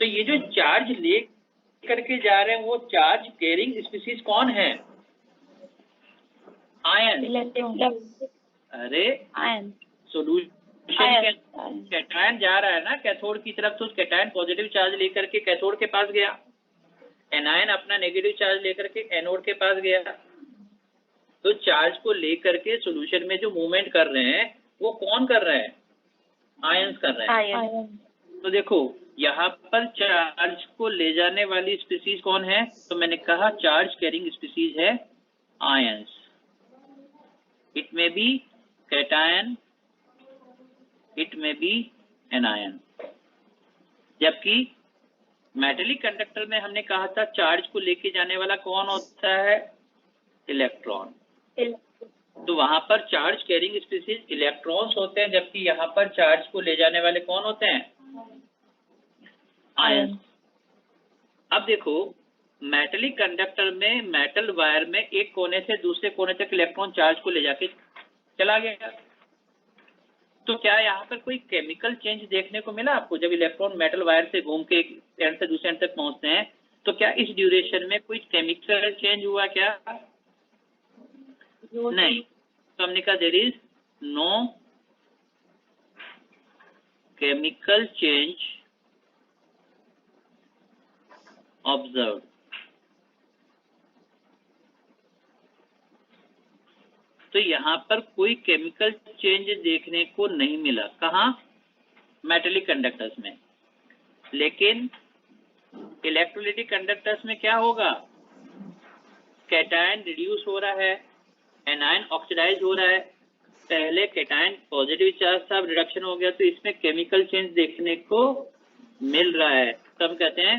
तो ये जो चार्ज ले करके जा रहे हैं वो चार्ज कैरिंग स्पीसीज कौन है? आयन। अरे आयन। सोल्यूशन कैटायन जा रहा है ना कैथोड की तरफ, तो कैटायन पॉजिटिव चार्ज लेकर के कैथोड के पास गया, एनायन अपना नेगेटिव चार्ज लेकर के एनोड के पास गया। तो चार्ज को लेकर के सॉल्यूशन में जो मूवमेंट कर रहे हैं वो कौन कर रहे हैं? आयंस कर रहे हैं। आयन। तो देखो यहाँ पर चार्ज को ले जाने वाली स्पीसीज कौन है? तो मैंने कहा चार्ज कैरिंग स्पीसीज है आयंस। इट में बी कैटायन, इट में बी एनायन। जबकि मेटेलिक कंडक्टर में हमने कहा था चार्ज को लेके जाने वाला कौन होता है? इलेक्ट्रॉन। तो वहां पर चार्ज कैरिंग स्पीसीज इलेक्ट्रॉन्स होते हैं, जबकि यहाँ पर चार्ज को ले जाने वाले कौन होते हैं? आयन। अब देखो मेटेलिक कंडक्टर में मेटल वायर में एक कोने से दूसरे कोने तक इलेक्ट्रॉन चार्ज को ले जाके चला गया। तो क्या यहाँ पर कोई केमिकल चेंज देखने को मिला आपको? जब इलेक्ट्रॉन मेटल वायर से घूम के एक एंड से दूसरे एंड तक पहुंचते हैं तो क्या इस ड्यूरेशन में कोई केमिकल चेंज हुआ क्या? नहीं। तो हमने कहा there is no chemical change observe. तो यहाँ पर कोई केमिकल चेंज देखने को नहीं मिला। कहाँ? मेटेलिक कंडक्टर्स में। लेकिन इलेक्ट्रोलाइटिक कंडक्टर्स में क्या होगा? कैटायन रिड्यूस हो रहा है, एनायन ऑक्सीडाइज हो रहा है। पहले कैटायन पॉजिटिव चार्ज था, रिडक्शन हो गया, तो इसमें केमिकल चेंज देखने को मिल रहा है। तो हम कहते हैं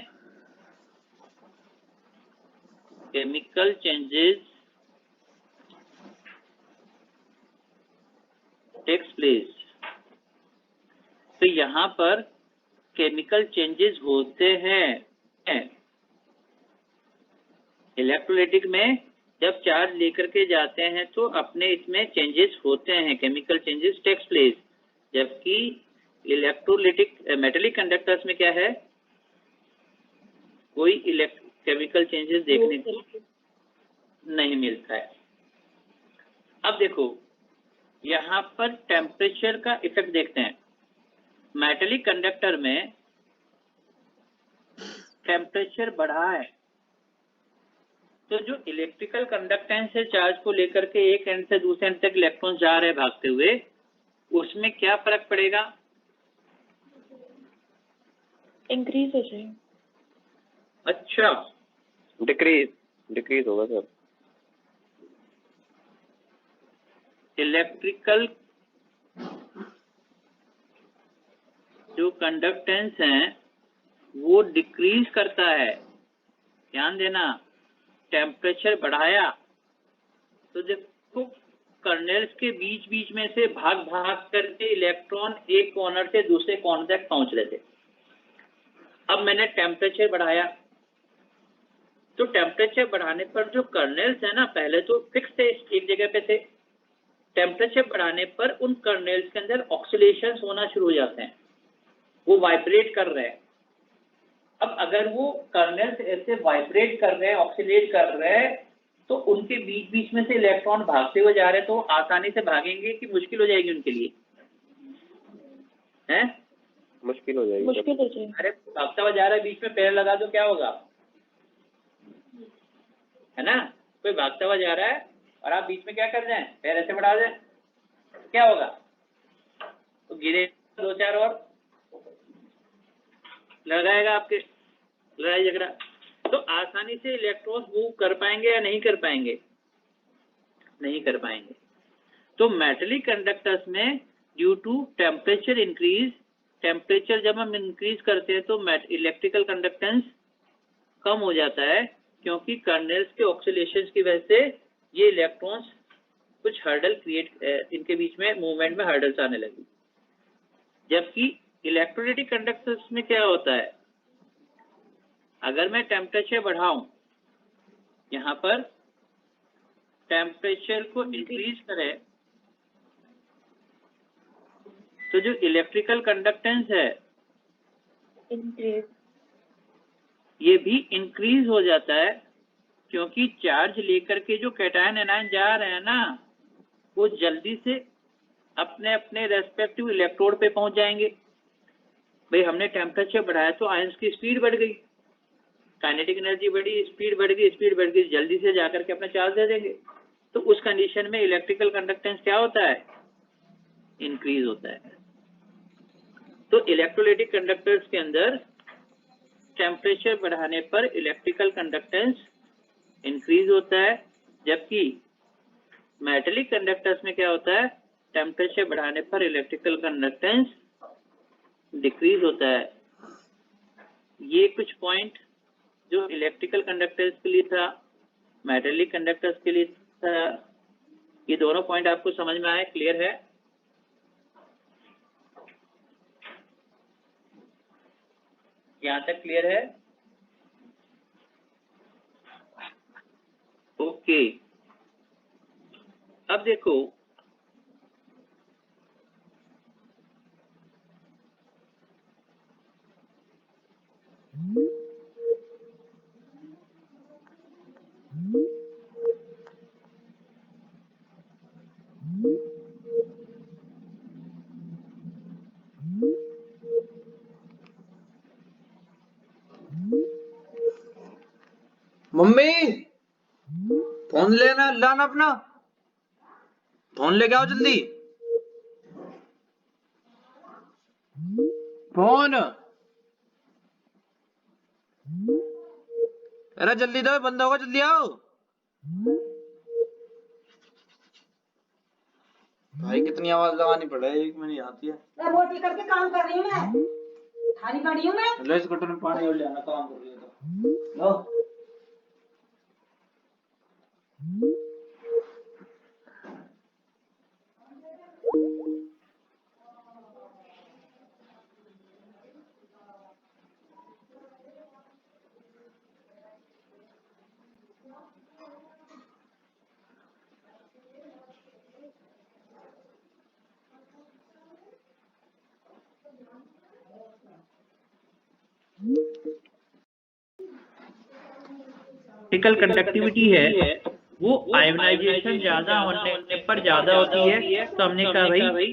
केमिकल चेंजेस टेक्स प्लेस। तो यहाँ पर केमिकल चेंजेस होते हैं। इलेक्ट्रोलाइटिक में जब चार्ज लेकर के जाते हैं तो अपने इसमें चेंजेस होते हैं, केमिकल चेंजेस टेक्स प्लेस। जबकि इलेक्ट्रोलाइटिक मेटेलिक कंडक्टर्स में क्या है? कोई केमिकल चेंजेस देखने को नहीं मिलता है। अब देखो यहाँ पर टेम्परेचर का इफेक्ट देखते हैं। मेटेलिक कंडक्टर में टेम्परेचर बढ़ा है तो जो इलेक्ट्रिकल कंडक्टेंस है चार्ज को लेकर के एक एंड से दूसरे एंड तक इलेक्ट्रॉन जा रहे हैं भागते हुए, उसमें क्या फर्क पड़ेगा? इंक्रीज हो जाए। अच्छा, डिक्रीज होगा सर। इलेक्ट्रिकल जो कंडक्टेंस है वो डिक्रीज करता है। ध्यान देना, टेम्परेचर बढ़ाया तो देखो कर्नेल्स के बीच बीच में से भाग भाग करके इलेक्ट्रॉन एक कॉर्नर से दूसरे कॉर्नर तक पहुंच रहे थे। अब मैंने टेम्परेचर बढ़ाया तो टेम्परेचर बढ़ाने पर जो कर्नेल्स है ना, पहले तो फिक्स थे एक जगह पे थे, टेम्परेचर बढ़ाने पर उन कर्नेल्स के अंदर ऑक्सीलेशंस होना शुरू हो जाते हैं, वो वाइब्रेट कर रहे हैं। अब अगर वो कर्नेल्स ऐसे वाइब्रेट कर रहे हैं, ऑक्सीलेट कर रहे हैं, तो उनके बीच बीच में से इलेक्ट्रॉन भागते हुए जा रहे हैं, तो आसानी से भागेंगे कि मुश्किल हो जाएगी उनके लिए? हैं? मुश्किल हो जाएगी। मुश्किल हो जाए। अरे भागता हुआ जा रहा है, बीच में पैर लगा दो, क्या होगा? है ना, कोई भागता हुआ जा रहा है और आप बीच में क्या कर रहे हैं, पैर ऐसे बढ़ा दें, क्या होगा? तो गिरे दो चार और लगाएगा, आपके लड़ाई झगड़ा। तो आसानी से इलेक्ट्रॉन्स मूव कर पाएंगे या नहीं कर पाएंगे? नहीं कर पाएंगे। तो मेटलिक कंडक्टर्स में due to temperature increase, temperature जब हम इंक्रीज करते हैं तो इलेक्ट्रिकल कंडक्टेंस कम हो जाता है, क्योंकि कर्नेल्स के ऑक्सीलेशंस की वजह से ये इलेक्ट्रॉन्स कुछ हर्डल क्रिएट, इनके बीच में मूवमेंट में हर्डल्स आने लगी। जबकि इलेक्ट्रोलाइटिक कंडक्टर्स में क्या होता है, अगर मैं टेम्परेचर बढ़ाऊं, यहाँ पर टेम्परेचर को इंक्रीज करें, तो जो इलेक्ट्रिकल कंडक्टेंस है इंक्रीज। ये भी इंक्रीज हो जाता है, क्योंकि चार्ज लेकर के जो कैटायन एनायन जा रहे हैं ना, वो जल्दी से अपने अपने रेस्पेक्टिव इलेक्ट्रोड पे पहुंच जाएंगे। भाई हमने टेम्परेचर बढ़ाया तो आयंस की स्पीड बढ़ गई, काइनेटिक एनर्जी बढ़ी, स्पीड बढ़ गई, जल्दी से जाकर के अपना चार्ज दे देंगे। तो उस कंडीशन में इलेक्ट्रिकल कंडक्टेंस क्या होता है, इंक्रीज होता है। तो इलेक्ट्रोलाइटिक कंडक्टर्स के अंदर टेम्परेचर बढ़ाने पर इलेक्ट्रिकल कंडक्टेंस इंक्रीज होता है, जबकि मेटलिक कंडक्टर्स में क्या होता है, टेम्परेचर बढ़ाने पर इलेक्ट्रिकल कंडक्टेंस डिक्रीज होता है। ये कुछ पॉइंट जो इलेक्ट्रिकल कंडक्टर्स के लिए था, मेटलिक कंडक्टर्स के लिए था, ये दोनों पॉइंट आपको समझ में आए, क्लियर है? यहाँ तक क्लियर है? ओके, अब देखो मम्मी फोन लाना अपना फोन लेके आओ जल्दी। फोन अरे जल्दी दो, बंद होगा, जल्दी आओ। भाई कितनी आवाज लगानी पड़ेगी, एक मिनट आती है। रोटी करके काम कर रही हूँ मैं, खाली पड़ी हूँ मैं। ले इस कटोरे में पानी और ले आना, काम कर रही है तो लो। इलेक्ट्रिकल कंडक्टिविटी है वो आयोनाइजेशन ज्यादा होने पर ज्यादा होती है। तो हमने कहा भाई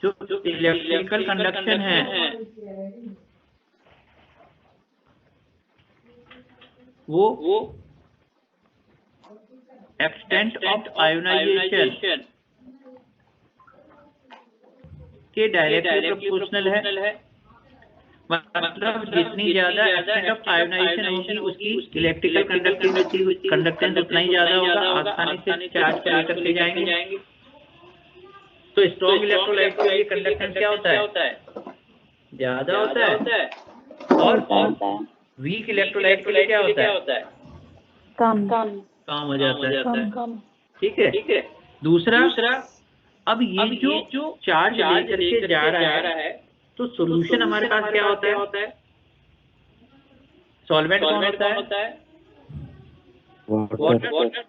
जो इलेक्ट्रिकल कंडक्शन है वो एक्सटेंट ऑफ आयोनाइजेशन के डायरेक्टली प्रोपोर्शनल है। मतलब जितनी ज्यादा एक्सटेंट ऑफ आयोनाइजेशन होगी उसकी इलेक्ट्रिकल कंडक्टेंस उतना ही ज्यादा होगा, आसानी से चार्ज को लेकर के जाएंगे। तो स्ट्रॉन्ग इलेक्ट्रोलाइट के लिए कंडक्टेंस क्या होता है? ज्यादा होता है। और वीक इलेक्ट्रोलाइट के लिए क्या होता है? कम हो जाता है। ठीक है। दूसरा, अब ये जो चार्ज लेकर के जा रहा है तो सॉल्यूशन हमारे पास क्या होता है? सॉल्वेंट कौन होता है? वाटर।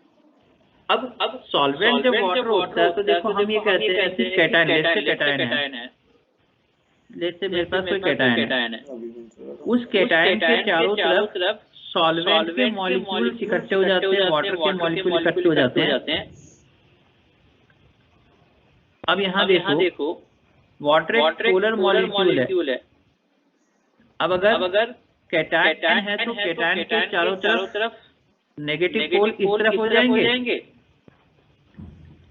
अब सॉल्वेंट जब वाटर होता है तो देखो हम ये कहते हैं कि कैटायन, है। जैसे मेरे पास कोई कैटायन है, उस कैटायन के चारों तरफ सॉल्वेंट के मॉलिक्यूल्स इकट्ठे हो जाते हैं, वाटर के मॉलिक्यूल इकट्ठे हो जाते हैं। अब यहाँ देखो वाटर एक पोलर मॉलिक्यूल है। अब अगर कैटायन है तो कैटायन के चारों तरफ नेगेटिव पोल इस तरफ हो जाएंगे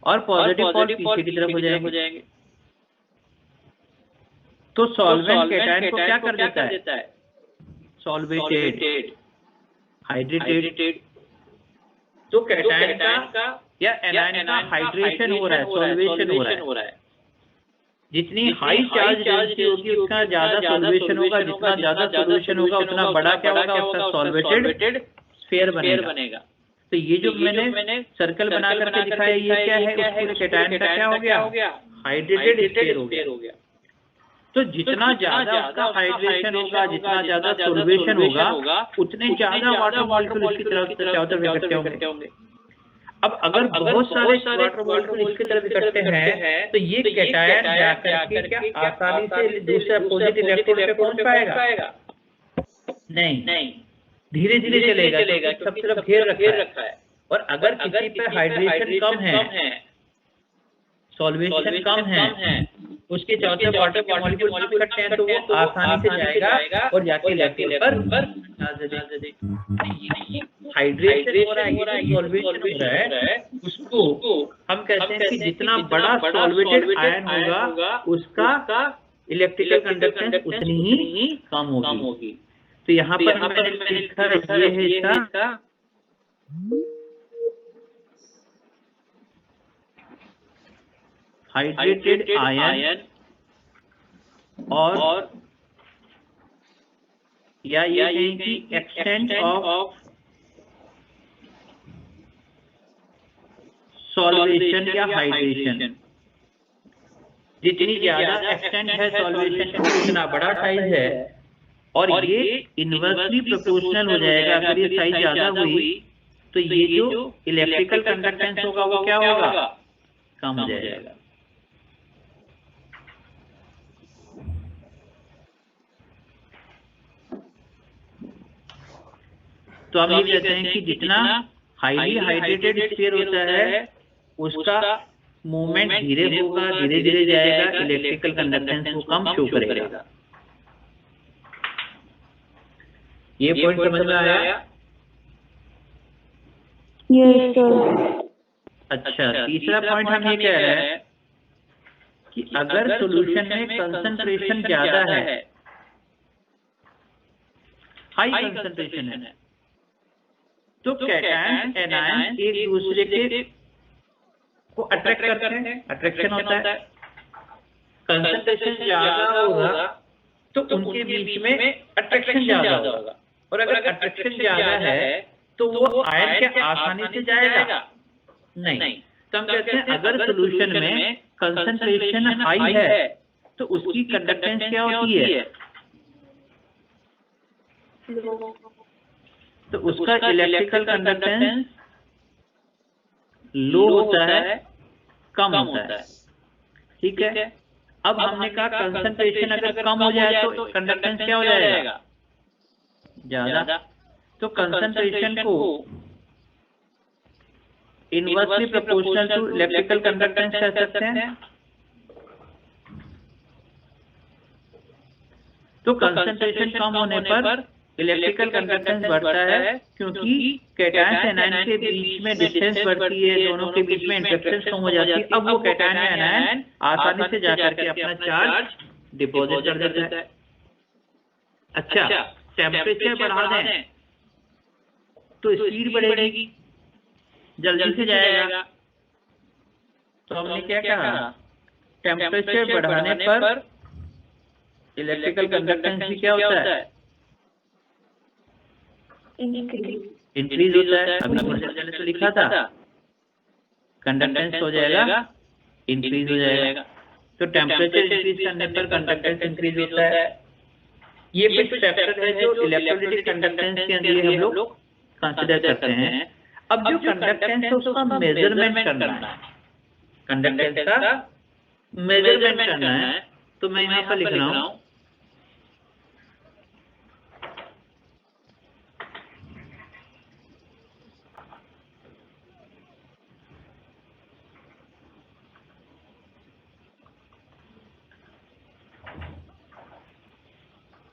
और पॉजिटिव पोल पीछे की तरफ हो जाएंगे। तो सॉल्वेंट कैटायन को क्या कर देता है? Solvated, hydrated. तो कैटायन का या एनायन का हाइड्रेशन हो रहा है, सॉल्वेशन हो रहा है। जितनी हाई चार्ज डेंसिटी होगी उतना ज्यादा सॉल्वेशन होगा, जितना ज्यादा सॉल्वेशन होगा उतना बड़ा क्या होगा? उसका सॉल्वेटेड स्फीयर बनेगा। तो ये जो मैंने सर्कल बना करके दिखाया ये क्या है? उस पूरे कैटायन का क्या हो गया? हाइड्रेटेड स्फीयर हो गया। तो जितना ज्यादा उसका हाइड्रेशन होगा, जितना ज्यादा सॉल्वेशन होगा, उतने ज्यादा वाटर मॉलिक्यूल इसकी तरफ चारों तरफ इकट्ठे होंगे। अब अगर बहुत सारे वाटर मॉलिक्यूल इसकी तरफ इकट्ठे हैं तो ये कैटायन जाकर के क्या आसानी से दूसरे अपोजिट इलेक्ट्रोड पे पहुंच पाएगा? नहीं, धीरे धीरे चलेगा, सब तरफ घेर रखा है। और अगर किसी पे हाइड्रेशन कम है, सॉल्वेशन कम है, उसके चारों तरफ वाटर के मॉलिक्यूल इकट्ठे हैं तो वो आसानी से जाएगा और जाके इलेक्ट्रोड पर हाइड्रेशन हो रहा है, सॉल्वेशन हो रहा है, उसको हम कहते हैं कि जितना बड़ा सॉल्वेटेड आयन होगा उसका इलेक्ट्रिकल कंडक्टेंस उतनी ही कम होगी। तो यहाँ पर मैंने लिखा ये है इसका हाइड्रेटेड आयन और या ये कहें कि एक्सटेंट ऑफ सॉल्वेशन या हाइड्रेशन। जितनी ज्यादा एक्सटेंट है सॉल्वेशन की उतना बड़ा साइज है और ये इनवर्सली प्रोपोर्शनल हो जाएगा। अगर ये साइज ज्यादा हुई तो ये जो इलेक्ट्रिकल कंडक्टेंस होगा वो क्या होगा? कम हो जाएगा। तो हम ये कहते हैं कि जितना हाईली हाइड्रेटेड स्फीयर होता है उसका मूवमेंट धीरे होगा, धीरे धीरे जाएगा, इलेक्ट्रिकल कंडक्टेंस को कम शो करेगा। ये पॉइंट समझ में आया? अच्छा, तीसरा पॉइंट हम ये कह रहे हैं कि अगर सॉल्यूशन में कंसंट्रेशन ज्यादा है, हाई कंसंट्रेशन है, तो कैटायन एनायन एक दूसरे के को अट्रैक्ट करते हैं, अट्रैक्शन होता है। कंसंट्रेशन ज्यादा होगा तो उनके बीच में अट्रैक्शन ज्यादा होगा, और अगर अट्रैक्शन ज्यादा है तो वो आयन के आसानी से जाएगा नहीं। तो हम कहते हैं अगर सॉल्यूशन में कंसंट्रेशन हाई है तो उसकी कंडक्टेंस क्या होती है? तो उसका इलेक्ट्रिकल कंडक्टेंस लो होता है, कम होता है। ठीक है। अब हमने कहा कंसंट्रेशन अगर कम हो जाए तो कंडक्टेंस क्या हो जाएगा? ज्यादा। तो कंसंट्रेशन को inversely proportional to electrical conductance कह सकते हैं। तो कंसंट्रेशन कम होने पर इलेक्ट्रिकल कंडक्टेंस बढ़ता है क्योंकि कैटायन एनायन के बीच में डिस्टेंस बढ़ती है, दोनों के बीच में इंटरेक्शन कम हो जाती है। अब वो कैटायन या एनायन आसानी से जाकर के अपना चार्ज डिपॉजिट कर देता है। अच्छा, टेम्परेचर बढ़ा दें तो स्पीड बढ़ेगी, जल्दी से जाएगा। तो हमने क्या कहा, टेम्परेचर बढ़ाने पर इलेक्ट्रिकल कंडक्टेंस क्या होता है, इंक्रीज होता है। अभी पहले तो लिखा था कंडक्टेंस हो जाएगा इंक्रीज हो जाएगा। तो टेम्परेचर इंक्रीज करने पर कंडक्टेंस इंक्रीज होता है। ये कुछ फैक्टर है जो इलेक्ट्रोलाइटिक कंडक्टेंस के लिए हम लोग कंसीडर करते हैं। अब जो कंडक्टेंस है उसका मेजरमेंट करना है, कंडक्टेंस का मेजरमेंट करना है। तो मैं यहाँ पर लिख रहा हूँ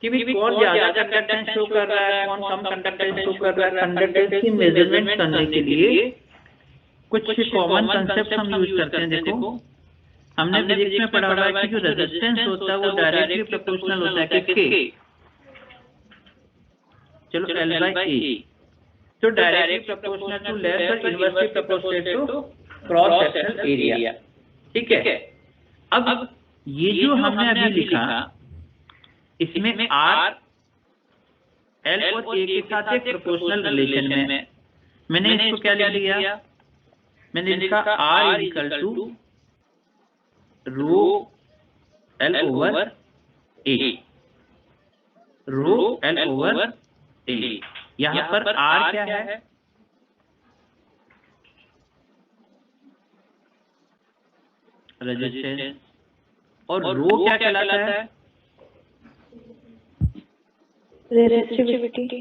कि भी कौन ज्यादा कंडक्टेंस शो कर रहा है, कौन कम कंडक्टेंस शो कर रहा है। कंडक्टेंस की मेजरमेंट करने के लिए कुछ कॉमन कंसेप्ट हम यूज करते हैं। देखो, हमने फिजिक्स में पढ़ा हुआ है कि जो रेजिस्टेंस होता है वो डायरेक्टली प्रोपोर्शनल होता है किसके, चलो L by A। तो डायरेक्टली प्रोपोर्शनल टू लेंथ और inversely proportional to cross sectional area. ठीक है। अब ये जो हमने अभी लिखा, इसमें R L और A के साथ एक प्रोपोर्शनल रिलेशन में। मैंने इसको क्या लिख दिया, मैंने लिखा R equal to rho L over A, rho L over A। यहाँ पर R क्या है, रेजिस्टेंस, और रो क्या कहलाता है, रेजिस्टिविटी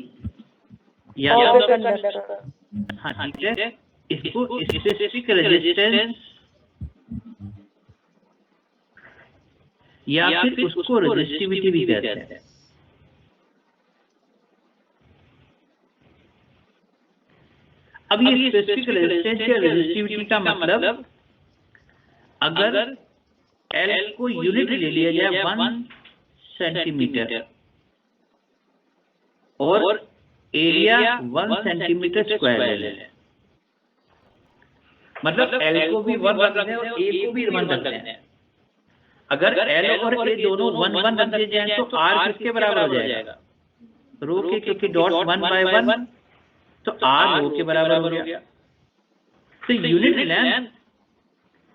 या कंडक्टर। हाँ ठीक है। इसको स्पेसिफिक रेजिस्टेंस या फिर उसको रेजिस्टिविटी भी कहते हैं। अब ये स्पेसिफिक रेजिस्टेंस या रेजिस्टिविटी का मतलब, अगर L को यूनिट ले लिया जाए 1 सेंटीमीटर और एरिया 1 सेंटीमीटर स्क्वायर ले लें, मतलब L को भी 1 रखते हैं और A को भी 1 रखते हैं। अगर L और A दोनों 1 रख दिए जाए तो R किसके बराबर हो जाएगा, रो के, क्योंकि डॉट 1 by 1, तो R रो के बराबर हो गया। तो यूनिट लेंथ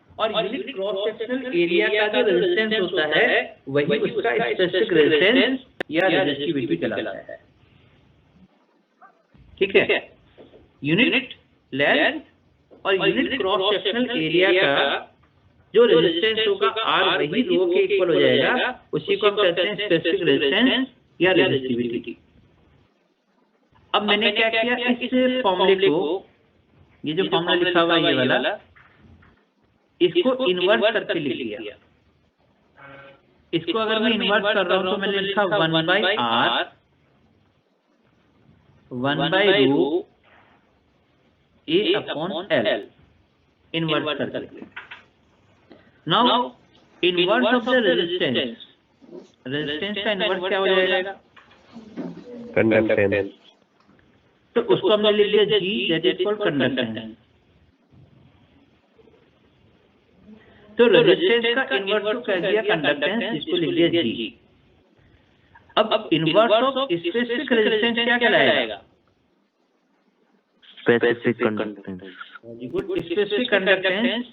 और यूनिट क्रॉस सेक्शनल एरिया का जो रेजिस्टेंस होता है वही उसका स्पेसिफिक रेजिस्टेंस या रेजिस्टिविटी कहलाता है। ठीक है। यूनिट लेंथ और यूनिट क्रॉस सेक्शनल एरिया का जो रेजिस्टेंस होगा R वही रो के इक्वल हो जाएगा, उसी को हम कहते हैं स्पेसिफिक रेजिस्टेंस या रेजिस्टिविटी। अब मैंने क्या किया, इस फॉर्मूले को, ये जो फॉर्मूला लिखा हुआ है ये वाला, इसको इन्वर्ट करके लिख दिया। इसको अगर मैं इन्वर्ट कर रहा हूं तो मैंने लिखा 1 by R 1 by rho A upon L, invert करके। Now inverse of the resistance, resistance का इन्वर्स क्या हो जाएगा, कंडक्टेंस। तो उसको हमने लिख दिया G, that is called conductance. तो रेजिस्टेंस का इन्वर्स को कह दिया कंडक्टेंस, जिसको लिख दिया G। अब इन्वर्स ऑफ स्पेसिफिक रेजिस्टेंस क्या कहलाएगा, specific conductance. Very good, specific conductance,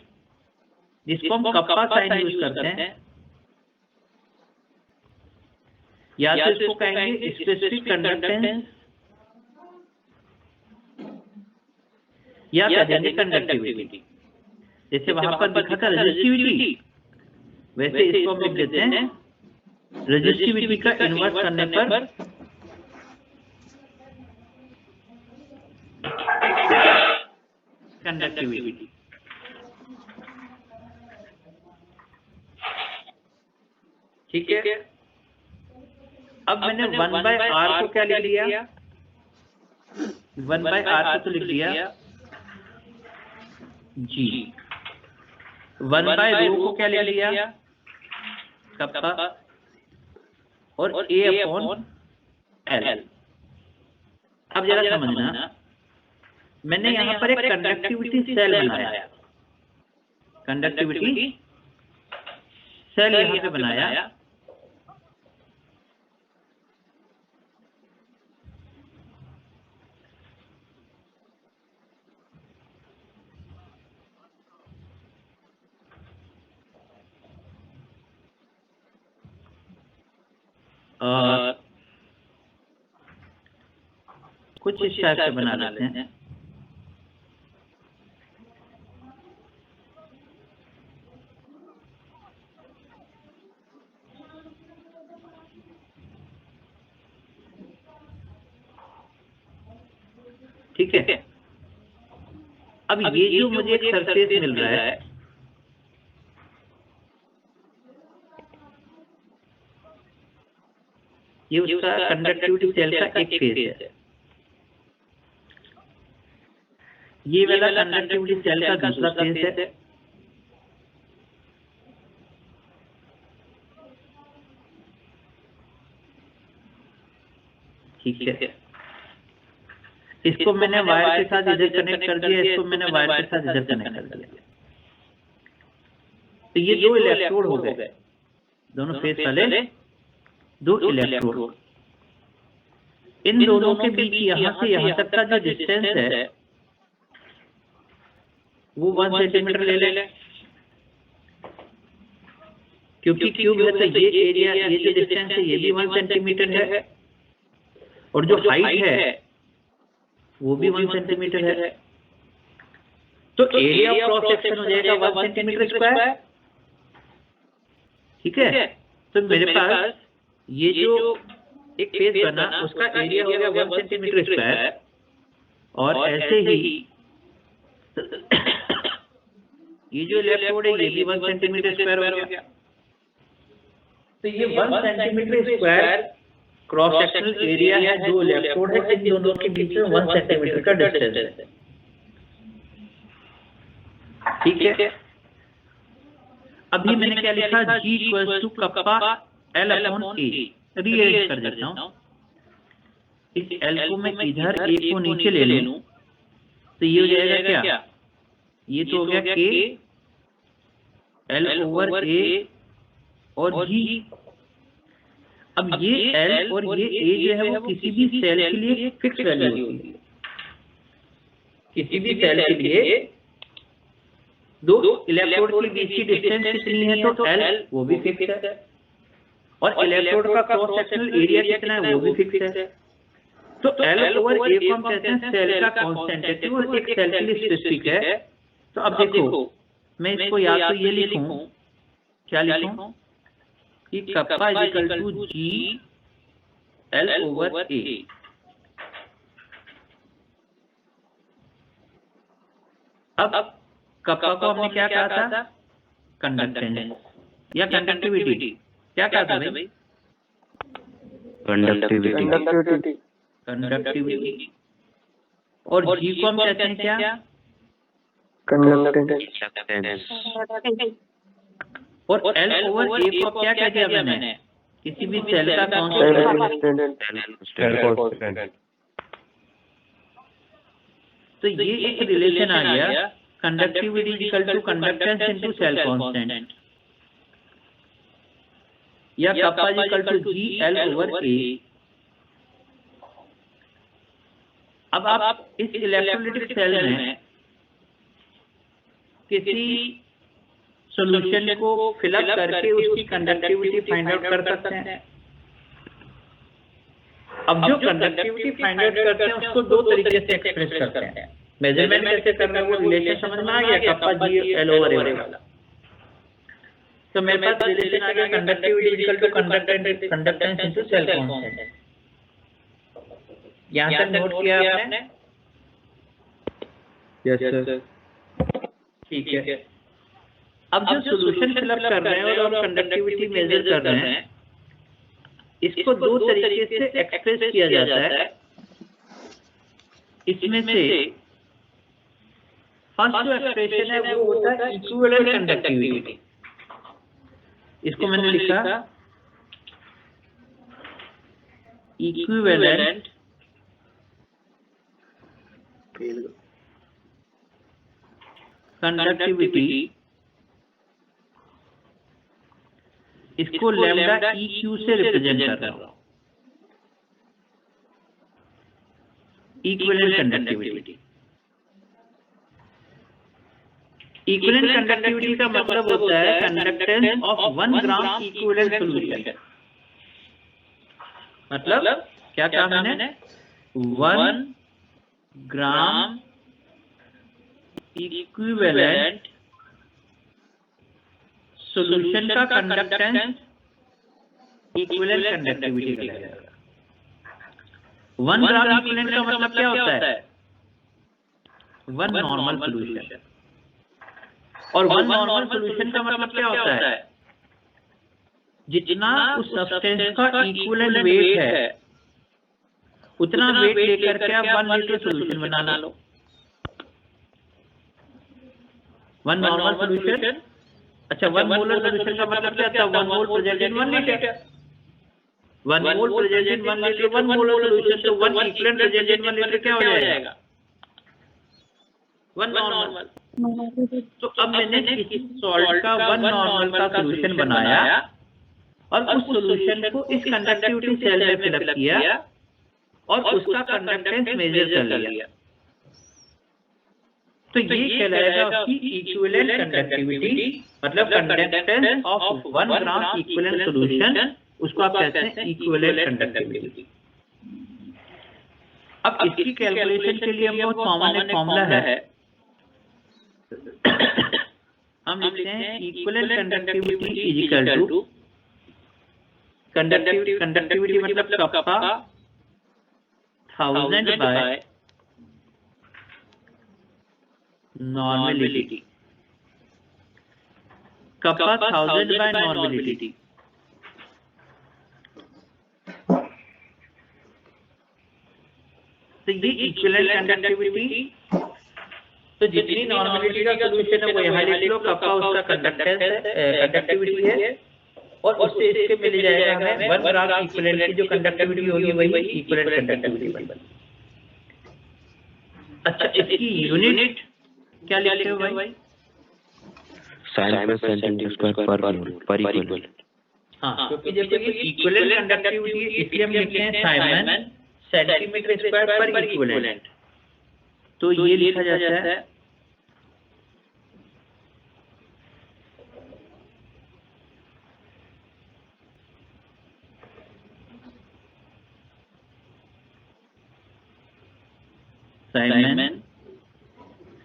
जिसको हम कप्पा साइन यूज करते हैं, या तो इसको कहेंगे स्पेसिफिक कंडक्टेंस या कह देंगे कंडक्टिविटी। जैसे वहां पर लिखा था रेजिस्टिविटी, वैसे इसको हम लिख देते हैं रेजिस्टिविटी का इन्वर्स करने पर कंडक्टिविटी। ठीक है। अब मैंने 1/r को क्या लिख दिया, 1/r को तो लिख दिया जी, 1/ρ को क्या लिख दिया कप्पा, और A/L। अब जरा समझना, मैंने यहाँ पर एक कंडक्टिविटी सेल बनाया, कंडक्टिविटी सेल यहाँ पे बनाया, कुछ इस टाइप से बना लेते हैं। ठीक है, अब ये जो मुझे एक सरफेस मिल रहा है, ये उसका कंडक्टिविटी सेल का एक फेस है, ये वाला कंडक्टिविटी सेल का दूसरा फेस है, ठीक है। इसको मैंने वायर के साथ इधर कनेक्ट कर दिया, इसको मैंने वायर के साथ इधर कनेक्ट कर दिया, तो ये दो इलेक्ट्रोड हो गए, दोनों फेस वाले दो इलेक्ट्रोड। इन दोनों के बीच यहाँ से यहाँ तक का जो डिस्टेंस है वो 1 सेंटीमीटर ले ले, क्योंकि क्यूब है तो ये एरिया, ये जो डिस्टेंस है ये भी 1 सेंटीमीटर है, और जो हाइट है वो भी 1 सेंटीमीटर है, तो एरिया ऑफ क्रॉस सेक्शन हो जाएगा 1 सेंटीमीटर स्क्वायर। ठीक है, तो मेरे पास ये जो एक फेस बना उसका एरिया हो गया 1 सेंटीमीटर स्क्वायर, और ऐसे ही ये जो इलेक्ट्रोड है ये भी 1 सेंटीमीटर स्क्वायर हो गया, तो ये 1 centimetre square cross sectional area है, जो इलेक्ट्रोड है इन दोनों के बीच में 1 सेंटीमीटर का डिस्टेंस है। ठीक है, अभी मैंने क्या लिखा, G = कप्पा L/A, रीअरेंज कर देता हूँ, इस L को मैं इधर A को नीचे ले लूं तो ये हो जाएगा क्या, ये तो हो गया K L/A और G। अब ये L और ये A जो है वो किसी भी सेल के लिए फिक्स वैल्यू होती है, किसी भी सेल के लिए दो इलेक्ट्रोड के बीच की डिस्टेंस कितनी है, तो L वो भी फिक्स है, और इलेक्ट्रोड का क्रॉस सेक्शनल एरिया कितना है वो भी फिक्स है, तो L/A को हम कहते हैं सेल का कांस्टेंट है, वो एक सेल के लिए स्पेसिफिक है। तो अब देखो, मैं इसको या तो ये लिखूं, क्या लिखूं कि कप्पा = G L/A। अब कप्पा को हमने क्या कहा था, कंडक्टेंस या कंडक्टिविटी, क्या कहा था भाई, कंडक्टिविटी। और G को हम कहते हैं क्या, कंडक्टेंस। और L/A को क्या कह दिया मैंने, किसी भी सेल का कांस्टेंट। तो ये एक रिलेशन आ गया, conductivity = conductance into cell constant, या कप्पा = G L/A। अब आप इस इलेक्ट्रोलाइटिक सेल में किसी सॉल्यूशन को फिलअप करके उसकी कंडक्टिविटी फाइंड आउट कर सकते हैं। अब जो कंडक्टिविटी फाइंड आउट करते हैं उसको दो तरीके से एक्सप्रेस करते हैं। मेजरमेंट कैसे करना है वो रिलेशन समझ में आ गया, कप्पा G L/A वाला। तो मेरे पास रिलेशन आ गया conductivity = conductance into cell constant. यहाँ तक नोट किया आपने? यस सर, ठीक है। अब जो सॉल्यूशन फिलअप कर रहे हैं और कंडक्टिविटी मेजर कर रहे हैं, इसको दो तरीके से एक्सप्रेस किया जाता है। इसमें से फर्स्ट जो एक्सप्रेशन है वो होता है इक्विवेलेंट कंडक्टिविटी। इसको मैंने लिखा इक्विवेलेंट कंडक्टिविटी, इसको लैम्डा EQ से रिप्रेजेंट कर रहा हूं, इक्विवेलेंट कंडक्टिविटी। इक्विवेलेंट कंडक्टिविटी का मतलब होता है conductance of 1 gram equivalent solution. मतलब क्या कहा मैंने? 1 ग्राम इक्विवेलेंट सॉल्यूशन का कंडक्टेंस इक्विवेलेंट कंडक्टिविटी कहलाएगा। 1 ग्राम इक्विवेलेंट का मतलब क्या होता है? 1 नॉर्मल सॉल्यूशन। और 1 नॉर्मल सॉल्यूशन का मतलब क्या होता है? जितना उस सब्सटेंस का इक्विवेलेंट वेट है उतना वेट लेकर के आप 1 लीटर सॉल्यूशन बना लो। 1 नॉर्मल सॉल्यूशन, अच्छा 1 मोलर सॉल्यूशन का मतलब क्या होता है? 1 mole present in 1 litre. 1 mole present in 1 litre 1 molar solution, तो 1 इक्विवेलेंट प्रेजेंट इन 1 लीटर क्या हो जाएगा? 1 नॉर्मल। तो अब मैंने किसी सॉल्ट का 1 नॉर्मल का सॉल्यूशन बनाया और उस सॉल्यूशन को इस कंडक्टिविटी सेल में फिल अप किया और उसका कंडक्टेंस मेजर कर लिया। तो ये कहलाएगा उसकी इक्विवेलेंट कंडक्टिविटी, मतलब conductance of 1 gram equivalent solution, उसको आप कहते हैं इक्विवेलेंट कंडक्टिविटी। अब इसकी कैलकुलेशन के लिए हम बहुत कॉमन एक फॉर्मूला है, हम लिखते हैं equivalent conductivity is equal to conductivity मतलब kappa 1000 by normality. Kappa 1000 by normality. तो ये इक्विवेलेंट कंडक्टिविटी, तो जितनी नॉर्मेलिटी का सॉल्यूशन है वो यहाँ लिख लो, कप्पा उसका कंडक्टेंस है, कंडक्टिविटी है, और उससे इसके मिल जाएगा हमें 1 ग्राम इक्विवेलेंट की जो कंडक्टिविटी होगी वही इक्विवेलेंट कंडक्टिविटी बनेगी। अच्छा, इसकी यूनिट क्या लिखते हो भाई? साइमन सेंटीमीटर स्क्वायर पर इक्विवेलेंट। हाँ, क्योंकि जब ये इक्विवेलेंट कंडक्टिविटी इसलिए हम लिखते हैं साइमन सेंटीमीटर स्क्वायर पर इक्विवेलेंट। तो ये लिखा जाता है साइमन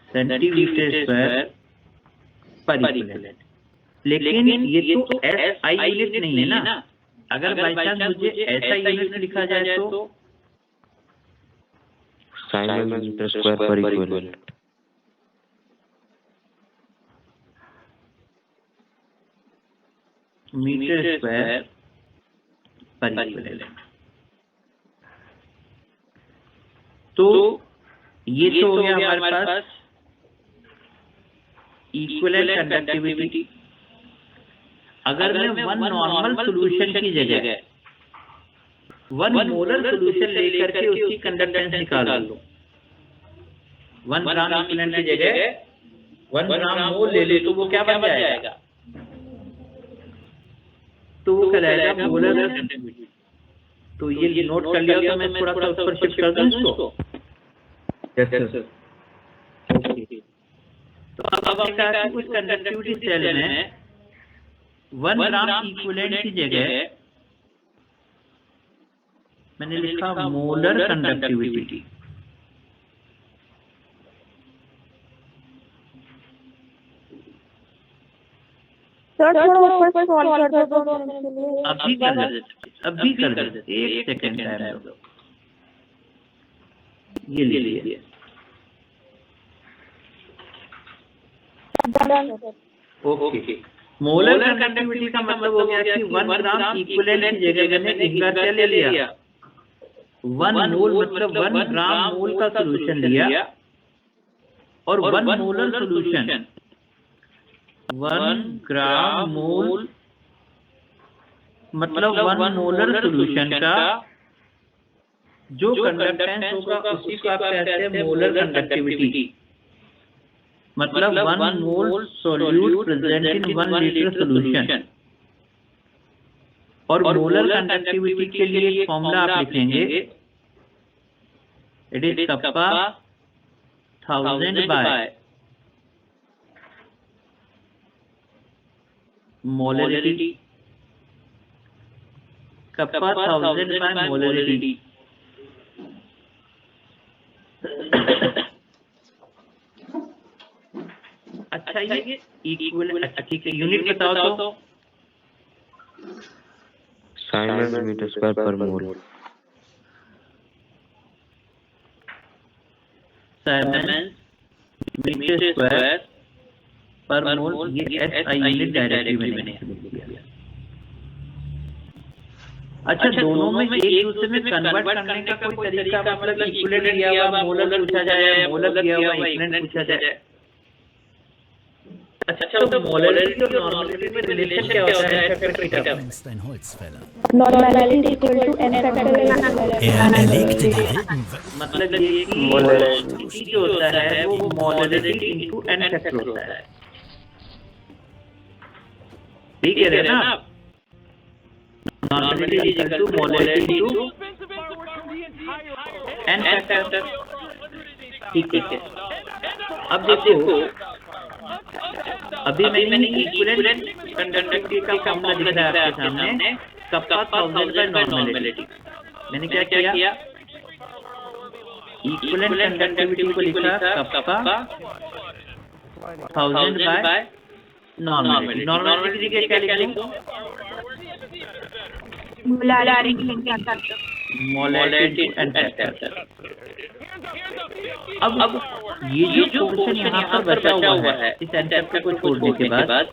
सेंटीमीटर स्क्वायर पर इक्विवेलेंट। लेकिन ये तो SI यूनिट नहीं है ना। अगर बाई चांस मुझे SI यूनिट लिखा जाए तो साइमन मीटर स्क्वायर पर इक्विवेलेंट। मीटर स्क्वायर पर इक्विवेलेंट। तो ये तो हो गया हमारे पास इक्विवेलेंट कंडक्टिविटी। अगर मैं 1 नॉर्मल सॉल्यूशन की जगह 1 मोलर सॉल्यूशन लेकर के उसकी कंडक्टेंस निकाल लूं, 1 ग्राम इक्विवेलेंट की जगह 1 ग्राम मोल ले ले, तो वो क्या बन जाएगा? तो वो कहलाएगा मोलर कंडक्टिविटी। तो ये नोट कर लिया, तो मैं थोड़ा सा ऊपर शिफ्ट कर दूं इसको। Yes sir, okay. तो अब हमने कहा कि उस कंडक्टिविटी सेल में 1 ग्राम इक्विवेलेंट की जगह मैंने लिखा मोलर कंडक्टिविटी। सर थोड़ा ऊपर स्क्रॉल कर दो मेरे लिए। अभी कर देते 1 सेकंड टाइम दो। ये लीजिए, ओके। मोलर कंडक्टिविटी का मतलब हो गया कि 1 ग्राम इक्विवेलेंट की जगह मैंने इनका क्या ले लिया, 1 मोल मतलब 1 ग्राम मोल का सोल्यूशन लिया और 1 मोलर सोल्यूशन 1 ग्राम मोल मतलब 1 मोलर सोल्यूशन का जो कंडक्टेंस होगा उसी को आप कहते हैं मोलर कंडक्टिविटी। मतलब 1 mole solute present in 1 litre solution. और मोलर कंडक्टिविटी के लिए एक फॉर्मूला आप लिखेंगे, it is kappa 1000 by molarity. Kappa 1000 by molarity. अच्छा ये इक्वल, अच्छा ठीक है, यूनिट बताओ तो। साइमंस मीटर स्क्वायर पर मोल। साइमंस मीटर स्क्वायर पर मोल, ये एसआई यूनिट डायरेक्टली मैंने लिख दिया। अच्छा दोनों में एक दूसरे में कन्वर्ट करने का कोई तरीका, मतलब इक्विवेलेंट दिया हुआ मोलर पूछा जाए, मोलर दिया हुआ इक्विवेलेंट पूछा जाए। अच्छा तो मोलरिटी और नॉर्मलिटी में रिलेशन क्या होता है फैक्टर थीटा में? Normality equal to n factorial मतलब ये कि मोलरिटी जो होता है वो मोलरिटी इनटू n फैक्टर होता है। ठीक है ना आप? Normality equal to molarity into n factor. ठीक है। अब देखो, अभी मैंने इक्विवेलेंट कंडक्टिविटी का फॉर्मूला दिख रहा है आपके सामने, कप्पा 1000 बाय नॉर्मलिटी। मैंने क्या किया, इक्विवेलेंट कंडक्टिविटी को लिखा कप्पा 1000 बाय नॉर्मलिटी। नॉर्मलिटी की जगह क्या लिख दूं, मोलरिटी एंड फैक्टर। अब ये जो पोर्शन यहाँ पर बचा हुआ है इस एन फैक्टर को छोड़ने के बाद,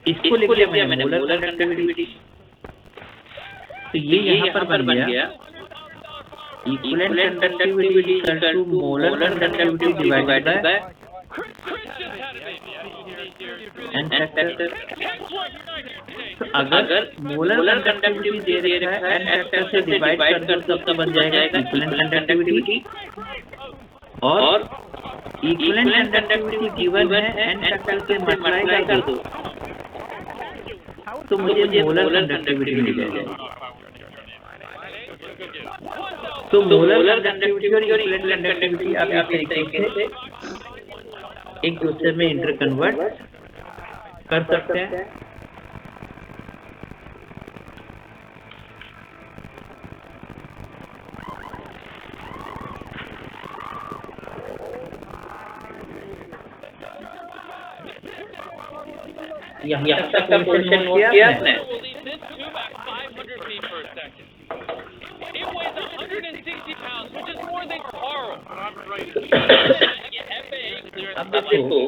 इसको लिख दिया मैंने मोलर कंडक्टिविटी। तो ये यहाँ पर बन गया equivalent conductivity equal to molar conductivity divided by N factor. तो अगर मोलर कंडक्टिविटी दे रखा है एन फैक्टर से डिवाइड कर दो तब बन जाएगा इक्विवेलेंट कंडक्टिविटी, और इक्विवेलेंट कंडक्टिविटी गिवन है एन फैक्टर से मल्टीप्लाई कर दो तो मुझे मोलर कंडक्टिविटी मिल जाएगी। तो मोलर कंडक्टिविटी और इक्विवेलेंट कंडक्टिविटी आप इस तरीके से एक दूसरे में इंटर कन्वर्ट कर सकते हैं। यहाँ तक का पोर्शन नोट किया आपने? अब देखो,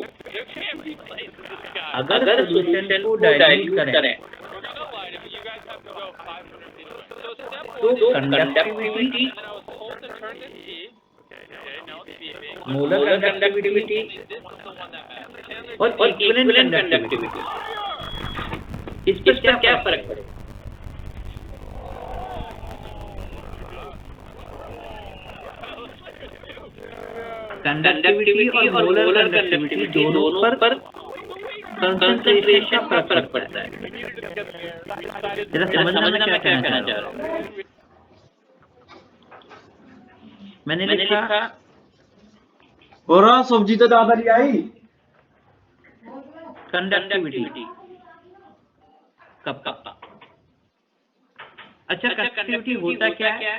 अगर सोल्यूशन को डाइल्यूट करें तो कंडक्टिविटी, मोलर कंडक्टिविटी और इक्विवेलेंट कंडक्टिविटी, इस पर क्या फर्क पड़ेगा? कंडक्टिविटी और मोलर कंडक्टिविटी दोनों पर कंसंट्रेशन का फर्क पड़ता है। जरा समझना मैं क्या कहना चाह रहा हूँ। मैंने लिखा और सब्जी तो ज्यादा नहीं आई। Conductivity kappa. अच्छा कंडक्टिविटी होता क्या है?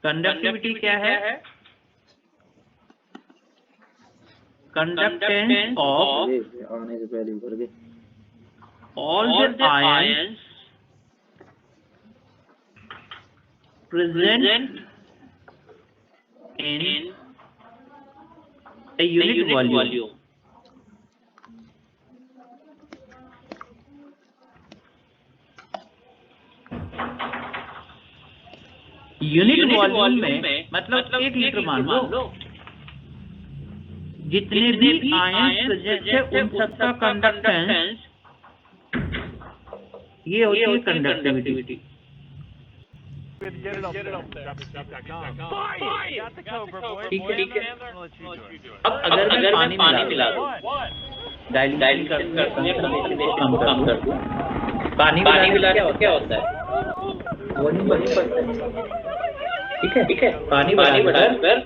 कंडक्टिविटी क्या है? कंडक्टेंस ऑफ आने से पहले ऊपर के all the ions present in a unit volume. Unit volume में मतलब 1 लीटर मान लो, जितने भी आयन प्रेजेंट है उन सबका कंडक्टेंस, ये होती है कंडक्टिविटी। ठीक है। अब अगर मैं पानी मिला दूं, डाइल्यूशन कम कर दूं, पानी मिला क्या होता है? वॉल्यूम बढ़ता है। ठीक है। पानी बढ़ाकर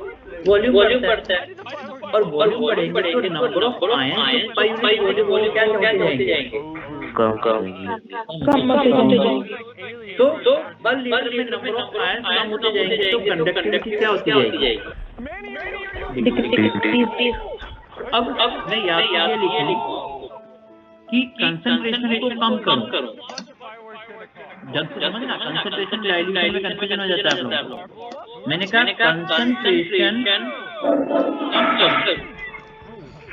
वॉल्यूम बढ़ता है, और वॉल्यूम बढ़ेंगे तो number of ion per unit volume क्या होते जाएंगे? कम होते जाएंगे। तो पर लीटर में नंबर ऑफ आयन कम होते जाएंगे, तो कंडक्टिविटी क्या होती जाएगी? अब मैं यहाँ ये लिखूं कि कंसंट्रेशन को कम करूं। जब समझना, कंसंट्रेशन डाइल्यूशन में कंफ्यूजन हो जाता है आप लोगों। मैंने कहा कंसंट्रेशन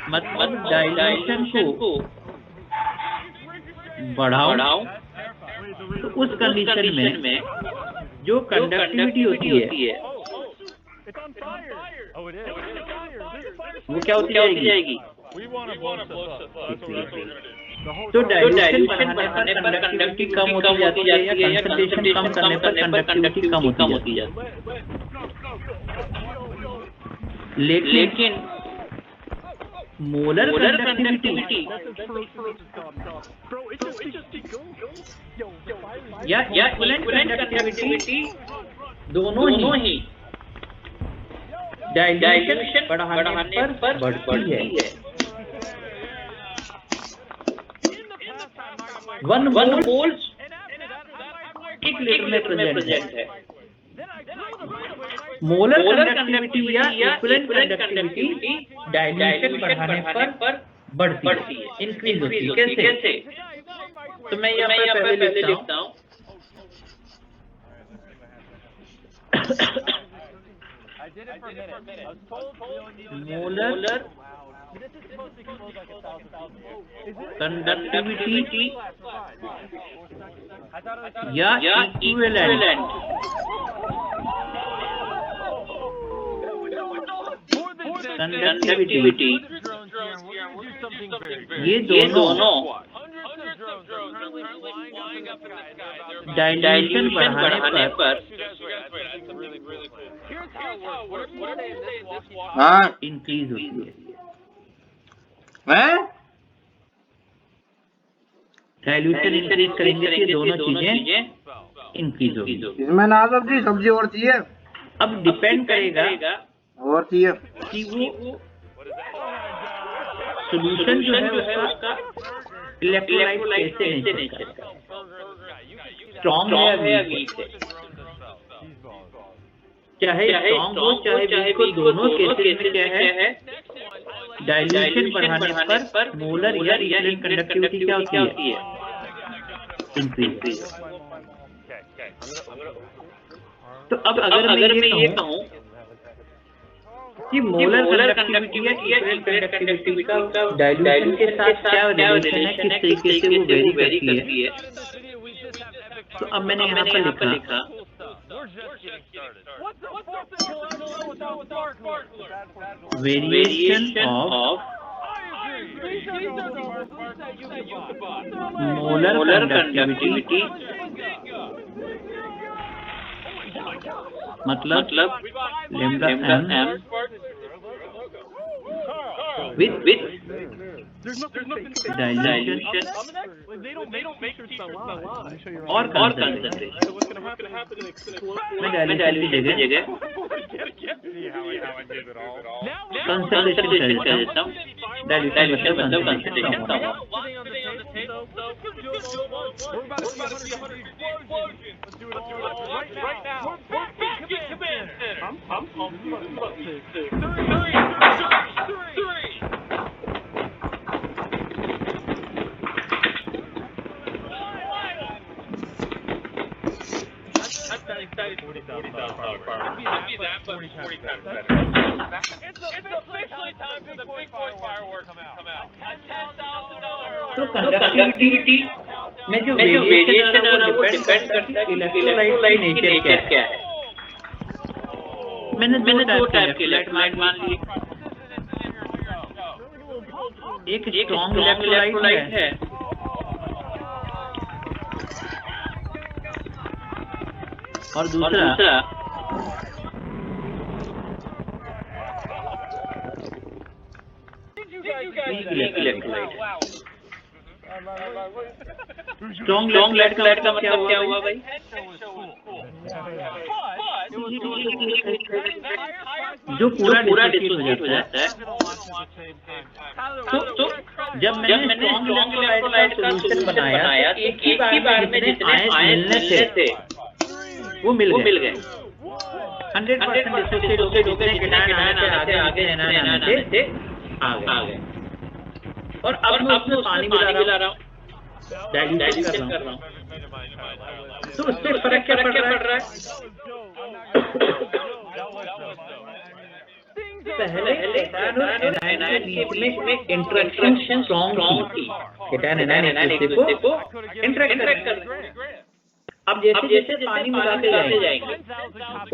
मतलब डाइल्यूशन को बढ़ाओ, तो उस कंडीशन में जो कंडक्टिविटी होती है वो क्या होती जाएगी? तो डाइल्यूशन बढ़ाने पर कंडक्टिविटी कम होती जाती है, या कंसंट्रेशन कम करने पर कंडक्टिविटी कम होती जाती है। लेकिन मोलर कंडक्टिविटी या इक्विवेलेंट कंडक्टिविटी दोनों ही डाइल्यूशन बढ़ाने पर बढ़ती है। 1 मोल 1 लीटर में प्रेजेंट है। मोलर कंडक्टिविटी या इक्विवेलेंट कंडक्टिविटी डाइल्यूशन बढ़ाने पर बढ़ती है, इंक्रीज होती है। कैसे? तो मैं यहाँ पर पहले लिखता हूँ मोलर कंडक्टिविटी या इक्विवेलेंट कंडक्टिविटी, ये दोनों डाइल्यूशन बढ़ाने पर इंक्रीज होती है। डाइल्यूशन इंक्रीज करेंगे तो ये दोनों चीजें इंक्रीज होगी। इसमें ना सब्जी और चाहिए। अब डिपेंड करेगा और चाहिए कि वो सोल्यूशन जो है उसका इलेक्ट्रोलाइट कैसे नेचर का, स्ट्रॉन्ग है या वीक है। चाहे स्ट्रॉन्ग हो चाहे वीक हो, दोनों केसेस में क्या है, डाइल्यूशन बढ़ाने पर मोलर या इक्विवेलेंट कंडक्टिविटी क्या होती है? इंक्रीज। तो अब अगर मैं ये कहूँ कि मोलर कंडक्टिविटी या इक्विवेलेंट कंडक्टिविटी का डाइल्यूशन के साथ क्या रिलेशन है, किस तरीके से वो वेरी करती है, तो अब मैंने यहाँ पर लिखा वेरिएशन ऑफ मोलर कंडक्टिविटी मतलब लैम्डा m with डाइल्यूशन और कंसंट्रेशन। मैं डाइल्यूशन की जगह कंसंट्रेशन कर देता हूँ। डाइल्यूशन मतलब कंसंट्रेशन कम हो। तो कंडक्टिविटी में जो वेरिएशन है वो डिपेंड करता है कि इलेक्ट्रोलाइट की नेचर क्या है। मैंने दो टाइप के इलेक्ट्रोलाइट मान लिए, एक स्ट्रॉन्ग इलेक्ट्रोलाइट है और दूसरा इलेक्ट्रोलाइट। स्ट्रॉन्ग इलेक्ट्रोलाइट का मतलब क्या हुआ भाई? जो पूरा डिसोसिएट हो जाता है। तो जब मैंने स्ट्रॉन्ग इलेक्ट्रोलाइट का सॉल्यूशन बनाया तो एक ही बार में जितने आयन मिलने थे वो मिल गए। 100% डिसोसिएट होकर जितने केटायन आने थे आगे आने थे आ गए। और अब मैं उसमें पानी मिला रहा हूँ, डाइल्यूशन कर रहा हूँ, तो उससे फर्क क्या पड़ रहा है? पहले केटायन और एनायन के बीच में इंटरेक्शन स्ट्रॉन्ग थी, केटायन एनायन एक दूसरे को इंटरेक्ट कर। अब जैसे जैसे पानी मिलाते जाएंगे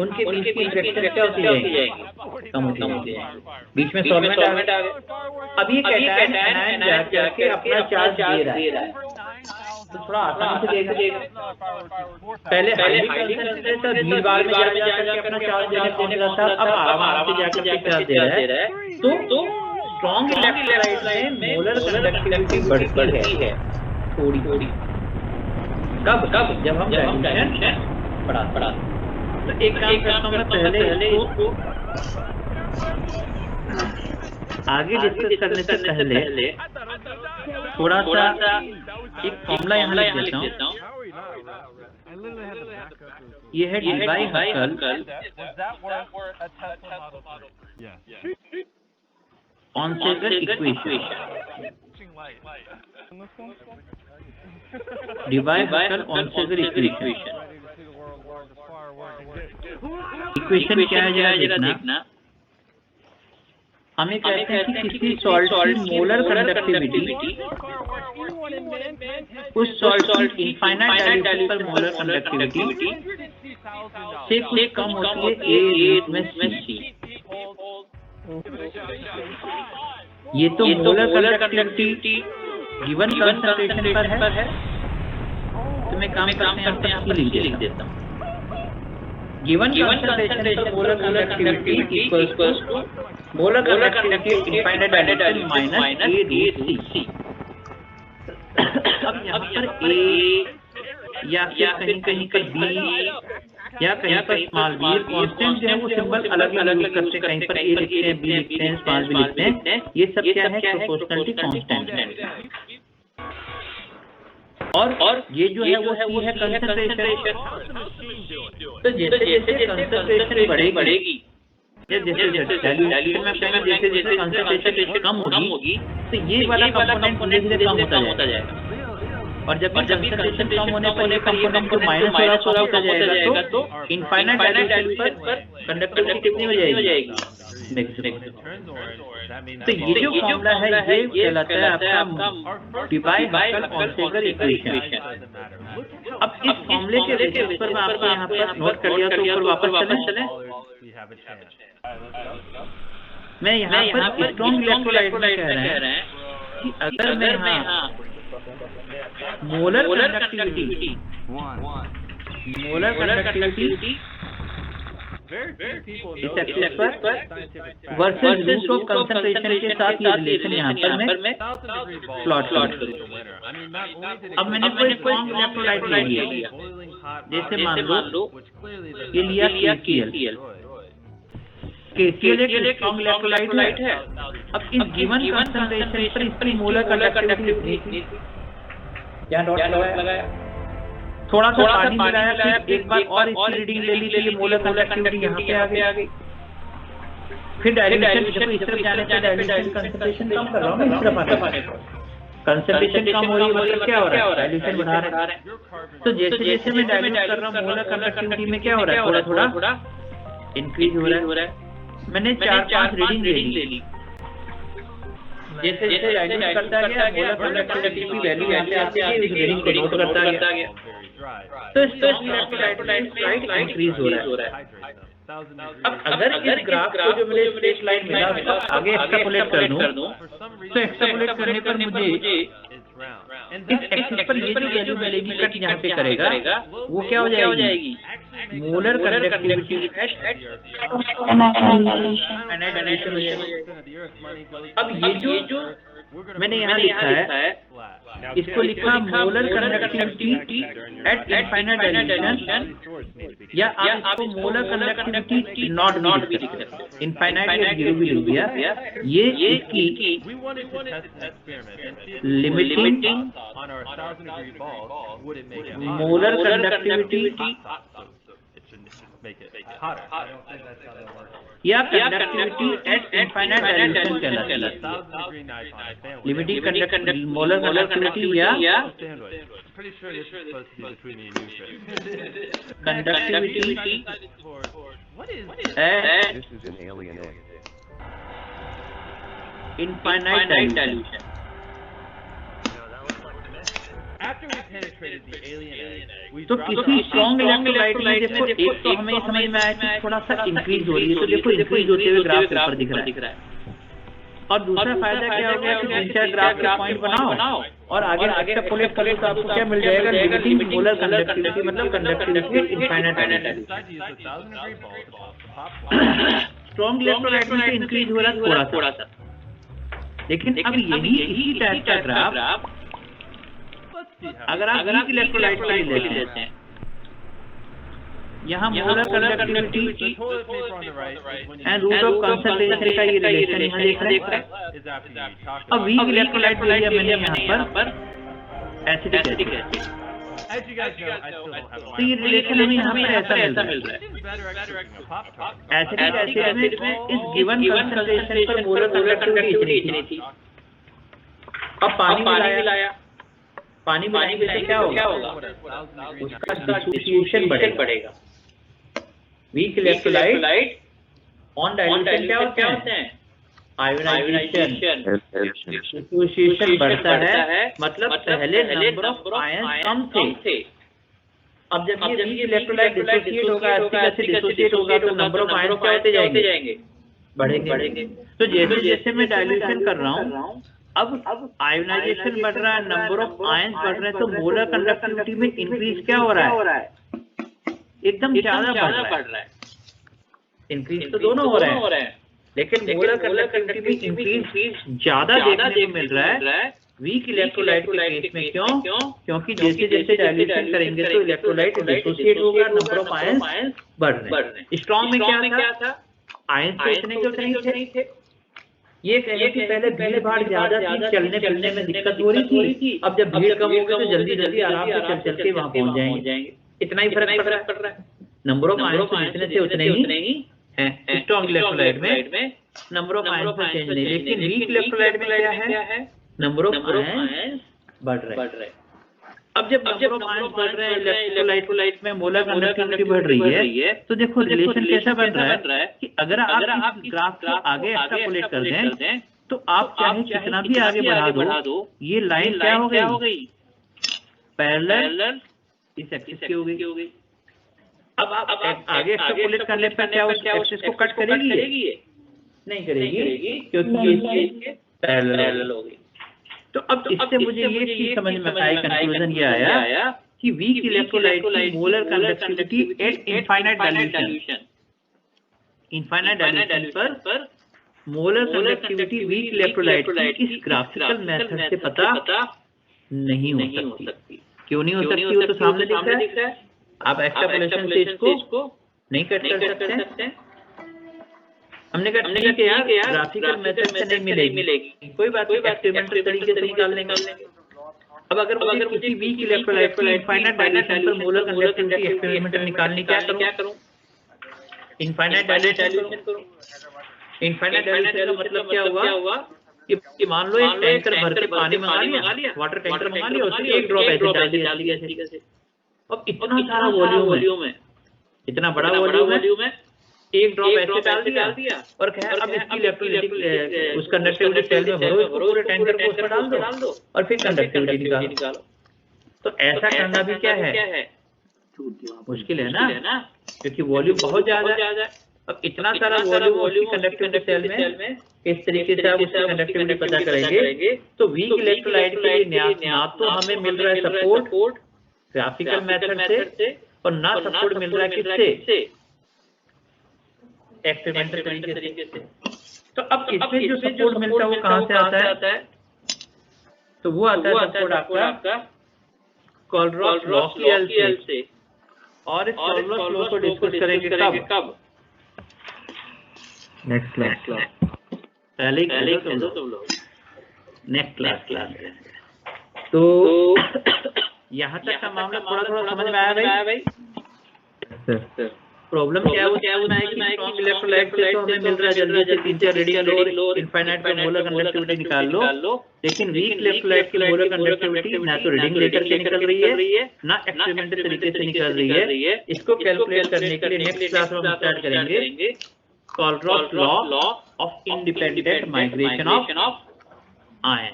उनके बीच की इंटरेक्शन क्या होती जाएगी? कम होती जाएगी। बीच में सॉल्वेंट आ गए। अब ये केटायन एनायन जाके अपना चार्ज दे रहा है, तो थोड़ा आसानी से देगा। पहले हाईली कंसंट्रेटेड था, भीड़ भाड़ में जाकर अपना चार्ज देने पहुंच रहा था, अब आराम से जाकर के चार्ज दे रहा है। तो स्ट्रॉन्ग इलेक्ट्रोलाइट में मोलर कंडक्टिविटी बढ़ती है थोड़ी। कब जब हम डाइल्यूशन बढ़ा। तो एक काम करता हूँ मैं पहले इसको आगे डिस्कस करने से पहले थोड़ा सा एक फॉर्मूला यहाँ लिख देता हूँ। ये है Debye Huckel Onsager equation. Debye Huckel Onsager equation क्या है जरा देखना। हमें कहते हैं कि किसी सॉल्ट की मोलर कंडक्टिविटी उस सॉल्ट की इनफाइनाइट डाइल्यूशन पर मोलर कंडक्टिविटी से कुछ कम होती है ए में सी। ये तो मोलर कंडक्टिविटी गिवन कंसंट्रेशन पर है। तो मैं काम करते हैं यहाँ पर लिख देता हूँ। गिवन कंसंट्रेशन पर molar conductivity equals to molar conductivity infinite dilution minus A root C. अब यहाँ पर ए या फिर कहीं पर बी या कहीं पर स्मॉल बी, कांस्टेंट जो है वो सिंबल अलग अलग यूज करते हैं। कहीं पर ए लिखते हैं, बी लिखते हैं, स्मॉल बी लिखते हैं। ये सब क्या है? प्रोपोर्शनलिटी कांस्टेंट है। और ये जो है वो सी है कंसंट्रेशन। तो जैसे जैसे कंसंट्रेशन बढ़ेगी, जैसे डाइल्यूशन में कहेंगे जैसे जैसे कंसंट्रेशन कम होगी तो ये वाला कंपोनेंट धीरे धीरे कम होता जाएगा। और जब कंसंट्रेशन कम होने पर ये कंपोनेंट को माइनस वाला कम होता जाएगा तो इनफाइनाइट डाइल्यूशन पर कंडक्टिविटी कितनी हो जाएगी? तो ये जो फॉर्मूला है ये कहलाता है आपका D by Huckel Onsager equation. अब इस फॉर्मूले के बेसिस पर मैं आपको यहाँ पर नोट कर लिया, तो ऊपर वापस चलें। मैं यहाँ पर स्ट्रॉन्ग इलेक्ट्रोलाइट में कह रहे हैं कि अगर मैं यहाँ मोलर कंडक्टिविटी इस एक्सिस पर वर्सेस रूट ऑफ कंसंट्रेशन के साथ ये रिलेशन यहाँ पर मैं प्लॉट करूँ। अब मैंने कोई स्ट्रॉन्ग इलेक्ट्रोलाइट ले लिया, जैसे मान लो ये लिया KCl एक स्ट्रॉन्ग इलेक्ट्रोलाइट है। अब इस गिवन कंसंट्रेशन पर इसकी मोलर कंडक्टिविटी क्या डॉट लगाया, थोड़ा सा पानी मिलाया, फिर एक बार और इसकी रीडिंग ले ली तो ये मोलर कंडक्टिविटी यहाँ पे आ गई। फिर डाइल्यूशन देखो इस तरफ जाने से डाइल्यूशन कंसंट्रेशन कम कर रहा हूँ मैं इस तरफ आने पर। कंसंट्रेशन कम हो रही है मतलब क्या हो रहा है, डाइल्यूशन बढ़ा रहे हैं। तो जैसे जैसे मैं डाइल्यूट कर रहा हूँ मोलर कंडक्टिविटी में क्या हो रहा है, थोड़ा थोड़ा इंक्रीज हो रहा है। मैंने 4-5 रीडिंग ले ली, जैसे जैसे डाइल्यूट करता गया मोलर कंडक्टिविटी की वैल्यू यहाँ पे आती है, उस रीडिंग को नोट करता गया। तो स्ट्रॉन्ग इलेक्ट्रोलाइट में स्लाइट इंक्रीज हो रहा है। अब अगर इस ग्राफ को जो मुझे स्ट्रेट लाइन मिला उसको आगे एक्सट्रापोलेट कर दूं, तो एक्सट्रापोलेट करने पर मुझे इस एक्सिस पर ये जो वैल्यू मिलेगी कट यहाँ पे करेगा, वो क्या हो जाएगी, molar conductivity eight finite dilation हो जाएगी। अब ये जो मैंने यहाँ लिखा है, इसको लिखा molar conductivity eight infinite dilation, या आप इसको मोलर कंडक्टिविटी नॉट भी लिख सकते हैं, इनफाइनाइट या जीरो भी लिख दिया। ये इसकी लिमिटिंग मोलर कंडक्टिविटी या कंडक्टिविटी एट इनफाइनाइट डायलेशन कहलाती है। लिमिटिंग मोलर कंडक्टिविटी या कंडक्टिविटी एट इनफाइनाइट डायलेशन। तो किसी स्ट्रॉन्ग इलेक्ट्रोलाइट में देखो, एक तो हमें समझ में आया कि थोड़ा सा इंक्रीज हो रही है, तो देखो इंक्रीज होते हुए ग्राफ ऊपर दिख रहा है। और दूसरा फायदा क्या हो गया कि 3-4 ग्राफ के पॉइंट बनाओ और आगे एक्सट्रापोलेट करो तो आपको क्या मिल जाएगा, लिमिटिंग मोलर कंडक्टिविटी, मतलब conductivity infinite dilation. Strong electrolyte में इंक्रीज हो रहा है थोड़ा सा, लेकिन अब यही इसी टाइप का ग्राफ अगर आप वीक इलेक्ट्रोलाइट के लिए लेते हैं, यहाँ molar conductivity and root of concentration का ये रिलेशन यहाँ देख रहे हैं। अब वीक इलेक्ट्रोलाइट ले लिया मैंने यहाँ पर एसिडिक एसिड, तो ये रिलेशन हमें यहाँ पर ऐसा मिल रहा है। एसिडिक एसिड में इस गिवन कंसंट्रेशन पर मोलर कंडक्टिविटी इतनी थी। अब पानी मिलाया, पानी मिलाएंगे तो क्या होगा, उसका डिसोसिएशन बढ़ेगा। वीक इलेक्ट्रोलाइट ऑन डाइल्यूशन क्या होते हैं, आयोनाइजेशन, डिसोसिएशन बढ़ता है, मतलब पहले नंबर ऑफ आयंस कम थे। अब जब ये वीक इलेक्ट्रोलाइट डिसोसिएट होगा, एसिडिक एसिड डिसोसिएट होगा, तो नंबर ऑफ आयंस क्या होते जाएंगे, बढ़ेंगे। तो जैसे जैसे मैं डाइल्यूशन कर रहा हूँ, अब आयोनाइजेशन बढ़ रहा है, नंबर ऑफ आयंस बढ़ रहे हैं, तो मोलर कंडक्टिविटी में इंक्रीज क्या हो रहा है, एकदम ज्यादा बढ़ रहा है। इंक्रीज तो दोनों हो रहे हैं, लेकिन मोलर कंडक्टिविटी में इंक्रीज ज्यादा देखने को मिल रहा है वीक इलेक्ट्रोलाइट के केस में। क्योंकि जैसे जैसे डाइल्यूशन करेंगे तो इलेक्ट्रोलाइट डिसोसिएट होगा, नंबर ऑफ आयंस बढ़ रहे हैं। स्ट्रॉन्ग में क्या था, आयंस तो इतने के उतने ही थे। ये कहें कि पहले भीड़ भाड़ ज्यादा थी, चलने फिरने में दिक्कत हो रही थी, अब जब भीड़ कम होगी तो जल्दी जल्दी आराम से चल के वहाँ पहुँच जाएंगे। इतना ही फर्क पड़ रहा है। नंबर ऑफ आयंस जितने थे उतने ही हैं। स्ट्रॉन्ग इलेक्ट्रोलाइट में नंबर ऑफ आयंस में चेंज नहीं, लेकिन वीक इलेक्ट्रोलाइट में क्या है, नंबर ऑफ आयंस बढ़ रहे। अब जब नंबर ऑफ आयंस बढ़ रहे हैं इलेक्ट्रोलाइट में, मोलर कंडक्टिविटी बढ़ रही है, तो देखो रिलेशन कैसा बन रहा है कि अगर आप इस ग्राफ को आगे एक्सट्रापोलेट कर दें, तो आप चाहे कितना भी आगे बढ़ा दो, ये लाइन क्या हो गई, पैरेलल इस एक्सिस की हो गई। अब आप आगे एक्सट्रापोलेट करने पर क्या उस एक्सिस को कट करेगी, नहीं करेगी, क्योंकि ये पैरेलल हो गई। तो अब इससे मुझे ये चीज समझ में आई, कंक्लूजन ये आया कि वीक इलेक्ट्रोलाइट की molar conductivity eight infinite dilution, infinite dilution पर मोलर कंडक्टिविटी वीक इलेक्ट्रोलाइट की इस ग्राफिकल मेथड से पता नहीं हो सकती। क्यों नहीं हो सकती, वो तो सामने दिख रहा है। आप एक्सट्रापोलेशन से इसको नहीं कट कर सकते। हमने कहा ठीक है यार, ग्राफिकल मेथड से नहीं मिलेगी, कोई बात नहीं, एक्सपेरिमेंटल तरीके से निकाल लेंगे। अब अगर मुझे किसी वीक इलेक्ट्रोलाइट की इनफाइनाइट डाइल्यूशन पर मोलर कंडक्टिविटी एक्सपेरिमेंटल निकालनी, क्या करूं, इनफाइनाइट डाइल्यूशन करूं। इनफाइनाइट डाइल्यूशन का मतलब क्या हुआ कि मान लो एक टैंकर भर के पानी मंगा लिया, वाटर टैंकर मंगा लिया, उसमें एक ड्रॉप ऐसे डाल दिया इस तरीके से। अब इतना सारा वॉल्यूम है, इतना बड़ा वॉल्यूम है, एक ड्रॉप ऐसे डाल दिया और कहा अब इसकी इलेक्ट्रोलाइटिक उस कंडक्टिविटी सेल में भरो, इसको पूरे टैंकर को उसमें डाल दो और फिर कंडक्टिविटी निकालो। तो ऐसा करना भी क्या है, मुश्किल है ना, क्योंकि वॉल्यूम बहुत ज्यादा है। अब इतना सारा वॉल्यूम उसकी कंडक्टिविटी सेल में इस तरीके से आप उसकी कंडक्टिविटी पता करेंगे तो वीक इलेक्ट्रोलाइट के लिए ना तो हमें मिल रहा है सपोर्ट ग्राफिकल मेथड से और ना सपोर्ट मिल रहा है किससे, एक्सपेरिमेंटल तरीके से। तो अब इसमें जो सपोर्ट मिलता है वो कहाँ से आता है, तो वो आता है सपोर्ट आपका कोलरॉस लॉ की एल से। और इस कोलरॉस लॉ को डिस्कस करेंगे कब, नेक्स्ट क्लास, पहले ही तुम लोग नेक्स्ट क्लास। तो यहाँ तक का मामला थोड़ा समझ में आया भाई? प्रॉब्लम क्या है कि स्ट्रॉन्ग इलेक्ट्रोलाइट से तो हमें मिल रहा है जल्दी से 3-4 रीडिंग लो, इनफाइनाइट पे मोलर कंडक्टिविटी निकाल लो, लेकिन वीक इलेक्ट्रोलाइट की मोलर कंडक्टिविटी ना तो रीडिंग लेकर के निकल रही है ना एक्सपेरिमेंटल तरीके से निकल रही है। इसको कैलकुलेट करने के लिए नेक्स्ट क्लास में हम स्टार्ट करेंगे कोलरॉस law of independent migration of ion.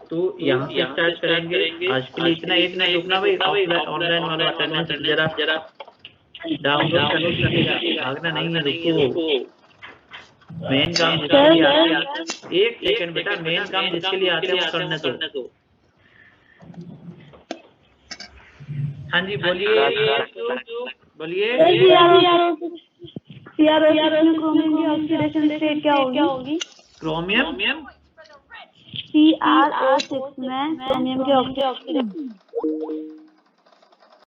तो यहाँ से स्टार्ट करेंगे। आज के लिए इतना रुकना भाई, ऑनलाइन वाला अटेंडेंस जरा डाउनलोड करने लगेगा, भागना नहीं है, रुको। मेन काम जिसके लिए आते हैं, एक सेकंड बेटा, मेन काम जिसके लिए आते हैं वो करने दो। हाँ जी बोलिए। क्रोमियम की ऑक्सीडेशन स्टेट क्या होगी? क्रोमियम CrO6 में क्रोमियम की ऑक्सीडेशन